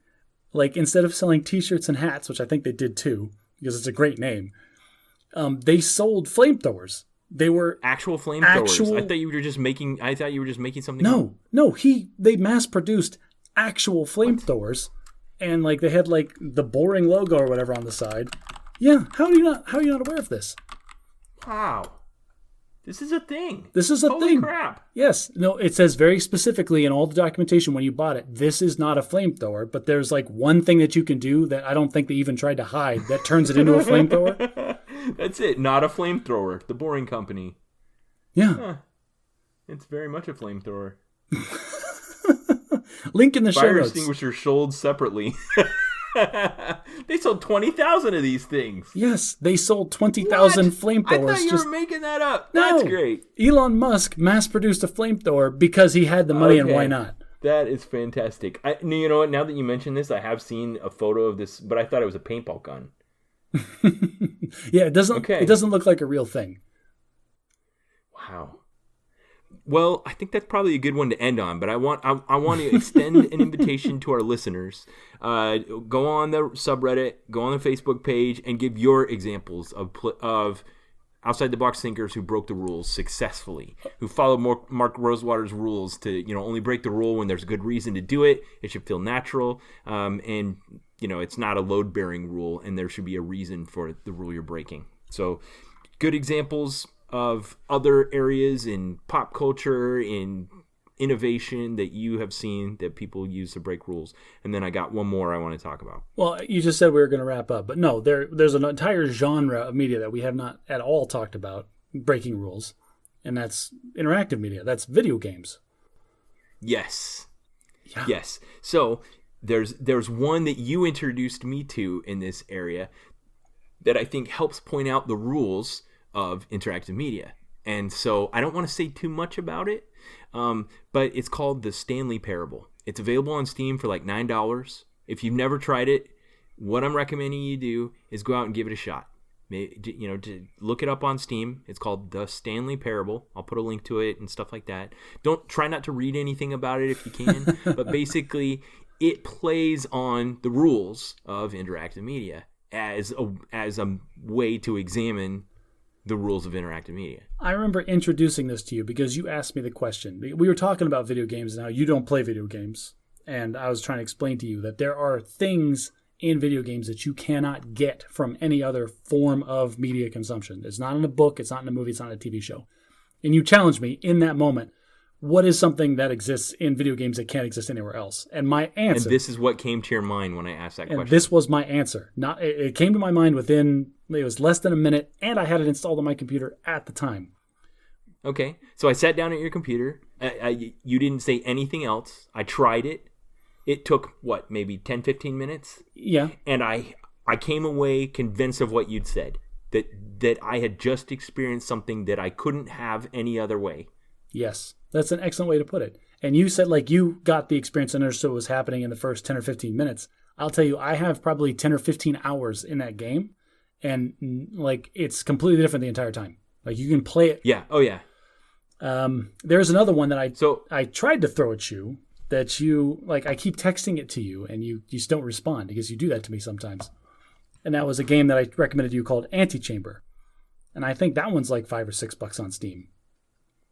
like instead of selling T-shirts and hats, which I think they did too, because it's a great name, they sold flamethrowers. They were actual flamethrowers. I thought you were just making. Something. No, they mass produced actual flamethrowers, and like they had like the Boring logo or whatever on the side. Yeah, how are you not aware of this? Wow, this is a thing. Holy crap! Yes, no, it says very specifically in all the documentation when you bought it, this is not a flamethrower. But there's like one thing that you can do that I don't think they even tried to hide that turns it into a flamethrower. That's it. Not a flamethrower. The Boring Company. Yeah. Huh. It's very much a flamethrower. Link in the show notes. Fire extinguisher sold separately. They sold 20,000 of these things. Yes, they sold 20,000 flamethrowers. I thought you were making that up. No. That's great. Elon Musk mass-produced a flamethrower because he had the money, and why not? That is fantastic. You know what? Now that you mention this, I have seen a photo of this, but I thought it was a paintball gun. Yeah, it doesn't. Okay. It doesn't look like a real thing. Wow. Well, I think that's probably a good one to end on. But I want to extend an invitation to our listeners. Go on the subreddit, go on the Facebook page, and give your examples of outside the box thinkers who broke the rules successfully, who followed Mark Rosewater's rules to only break the rule when there's a good reason to do it. It should feel natural, and it's not a load-bearing rule, and there should be a reason for the rule you're breaking. So, good examples of other areas in pop culture, in innovation that you have seen that people use to break rules. And then I got one more I want to talk about. Well, you just said we were going to wrap up, but no, there's an entire genre of media that we have not at all talked about breaking rules, and that's interactive media. That's video games. Yes. Yeah. Yes. So there's one that you introduced me to in this area that I think helps point out the rules of interactive media. And so I don't want to say too much about it, but it's called the Stanley Parable. It's available on Steam for like $9. If you've never tried it, what I'm recommending you do is go out and give it a shot. To look it up on Steam. It's called The Stanley Parable. I'll put a link to it and stuff like that. Don't try not to read anything about it if you can, but basically it plays on the rules of interactive media as a way to examine the rules of interactive media. I remember introducing this to you because you asked me the question. We were talking about video games and how you don't play video games. And I was trying to explain to you that there are things in video games that you cannot get from any other form of media consumption. It's not in a book, it's not in a movie, it's not in a TV show. And you challenged me in that moment, what is something that exists in video games that can't exist anywhere else? And my answer... And this is what came to your mind when I asked that question. And this was my answer. It came to my mind within... It was less than a minute, and I had it installed on my computer at the time. Okay. So I sat down at your computer. You didn't say anything else. I tried it. It took, maybe 10, 15 minutes? Yeah. And I came away convinced of what you'd said. That I had just experienced something that I couldn't have any other way. Yes. That's an excellent way to put it. And you said you got the experience and understood what was happening in the first 10 or 15 minutes. I'll tell you, I have probably 10 or 15 hours in that game. And it's completely different the entire time. You can play it. Yeah. Oh yeah. There's another one that I tried to throw at you, that you, like, I keep texting it to you and you just don't respond, because you do that to me sometimes. And that was a game that I recommended to you called Antichamber. And I think that one's like $5 or $6 on Steam.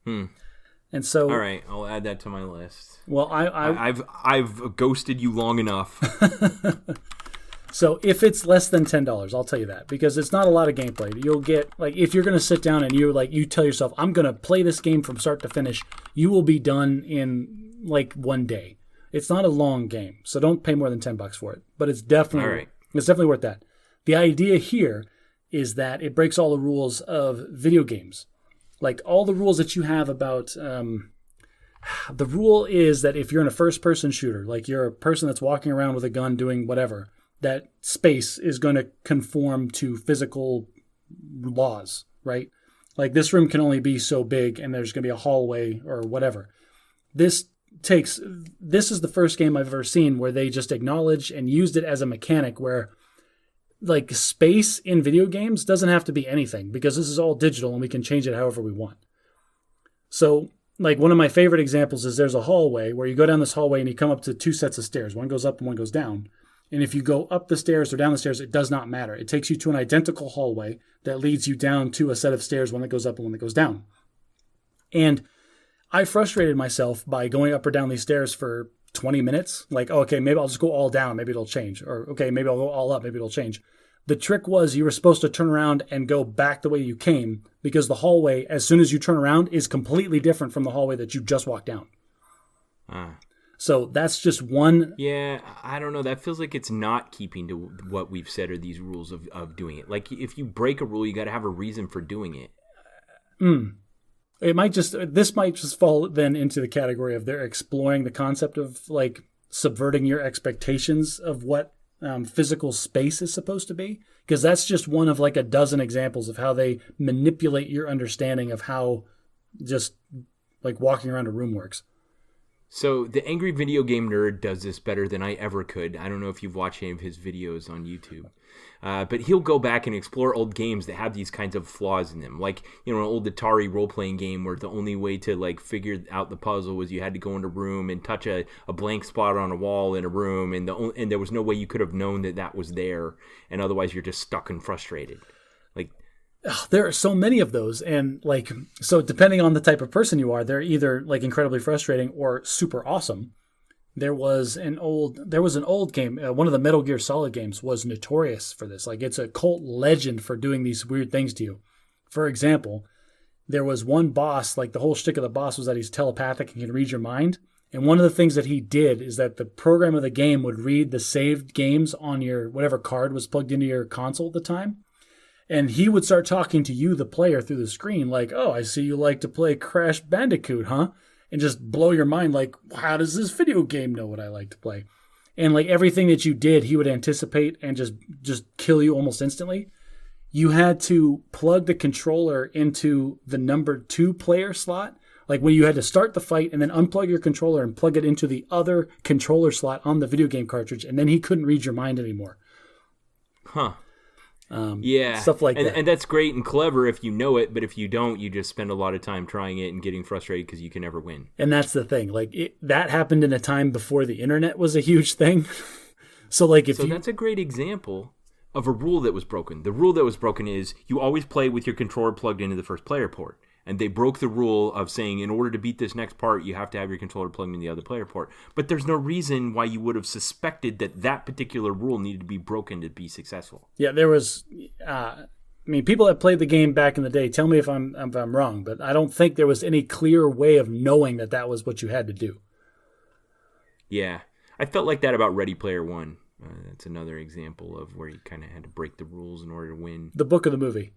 And so, all right, I'll add that to my list. Well, I've ghosted you long enough. So if it's less than $10, I'll tell you that, because it's not a lot of gameplay. You'll get, like, if you're going to sit down and you tell yourself, I'm going to play this game from start to finish, you will be done in like one day. It's not a long game, so don't pay more than $10 for it. But it's definitely worth that. The idea here is that it breaks all the rules of video games. Like, all the rules that you have about, the rule is that if you're in a first-person shooter, like you're a person that's walking around with a gun doing whatever, that space is going to conform to physical laws, right? Like, this room can only be so big, and there's going to be a hallway or whatever. This is the first game I've ever seen where they just acknowledged and used it as a mechanic where, like, space in video games doesn't have to be anything, because this is all digital and we can change it however we want. So, like, one of my favorite examples is there's a hallway where you go down this hallway and you come up to two sets of stairs. One goes up and one goes down. And if you go up the stairs or down the stairs, it does not matter. It takes you to an identical hallway that leads you down to a set of stairs, one that goes up and one that goes down. And I frustrated myself by going up or down these stairs for 20 minutes. Like, oh, okay, maybe I'll just go all down. Maybe it'll change. Or, okay, maybe I'll go all up. Maybe it'll change. The trick was you were supposed to turn around and go back the way you came, because the hallway, as soon as you turn around, is completely different from the hallway that you just walked down. So that's just one. Yeah, I don't know. That feels like it's not keeping to what we've said are these rules of doing it. Like, if you break a rule, you got to have a reason for doing it. This might just fall then into the category of they're exploring the concept of, like, subverting your expectations of what physical space is supposed to be. Because that's just one of like a dozen examples of how they manipulate your understanding of how just like walking around a room works. So the Angry Video Game Nerd does this better than I ever could. I don't know if you've watched any of his videos on YouTube. But he'll go back and explore old games that have these kinds of flaws in them. Like, you know, an old Atari role-playing game where the only way to, like, figure out the puzzle was you had to go in a room and touch a blank spot on a wall in a room, and there was no way you could have known that was there, and otherwise you're just stuck and frustrated. Like, there are so many of those, and like, so depending on the type of person you are, they're either like incredibly frustrating or super awesome. There was an old game. One of the Metal Gear Solid games was notorious for this. Like, it's a cult legend for doing these weird things to you. For example, there was one boss, like the whole shtick of the boss was that he's telepathic and can read your mind. And one of the things that he did is that the program of the game would read the saved games on your whatever card was plugged into your console at the time. And he would start talking to you, the player, through the screen, like, oh, I see you like to play Crash Bandicoot, huh? And just blow your mind, like, how does this video game know what I like to play? And like everything that you did, he would anticipate and just kill you almost instantly. You had to plug the controller into the number 2 player slot, like when you had to start the fight and then unplug your controller and plug it into the other controller slot on the video game cartridge, and then he couldn't read your mind anymore. Huh. Yeah, stuff like that. And that's great and clever if you know it, but if you don't, you just spend a lot of time trying it and getting frustrated because you can never win. And that's the thing. Like, that happened in a time before the internet was a huge thing. So that's a great example of a rule that was broken. The rule that was broken is you always play with your controller plugged into the first player port. And they broke the rule of saying in order to beat this next part, you have to have your controller plugged in the other player port. But there's no reason why you would have suspected that particular rule needed to be broken to be successful. Yeah, there was. People that played the game back in the day, tell me if I'm wrong, but I don't think there was any clear way of knowing that was what you had to do. Yeah, I felt like that about Ready Player One. That's another example of where you kind of had to break the rules in order to win. The book of the movie.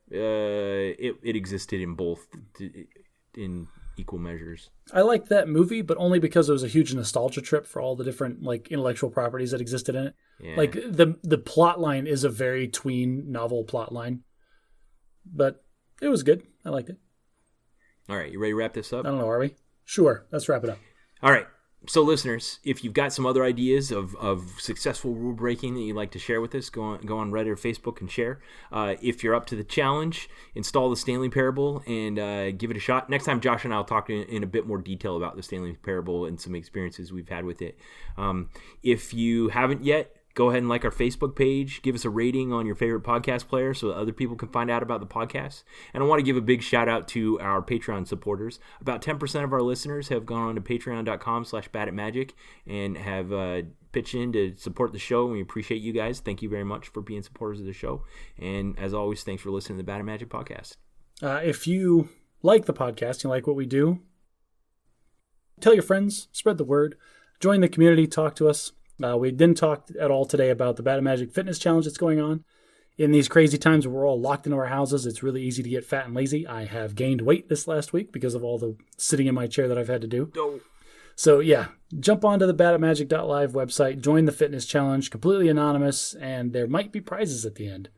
It existed in both in equal measures. I liked that movie, but only because it was a huge nostalgia trip for all the different like intellectual properties that existed in it. Yeah. Like the plot line is a very tween novel plot line, but it was good. I liked it. All right, you ready to wrap this up? I don't know. Are we? Sure. Let's wrap it up. All right. So listeners, if you've got some other ideas of successful rule breaking that you'd like to share with us, go on Reddit or Facebook and share. If you're up to the challenge, install the Stanley Parable and give it a shot. Next time, Josh and I will talk in a bit more detail about the Stanley Parable and some experiences we've had with it. If you haven't yet, go ahead and like our Facebook page. Give us a rating on your favorite podcast player so that other people can find out about the podcast. And I want to give a big shout out to our Patreon supporters. About 10% of our listeners have gone on to patreon.com/badatmagic and have pitched in to support the show. And we appreciate you guys. Thank you very much for being supporters of the show. And as always, thanks for listening to the Bat and Magic podcast. If you like the podcast, you like what we do, tell your friends, spread the word, join the community, talk to us. We didn't talk at all today about the Bat and Magic Fitness Challenge that's going on. In these crazy times where we're all locked into our houses, it's really easy to get fat and lazy. I have gained weight this last week because of all the sitting in my chair that I've had to do. Oh. So yeah, jump onto the batatmagic.live website, join the fitness challenge, completely anonymous, and there might be prizes at the end.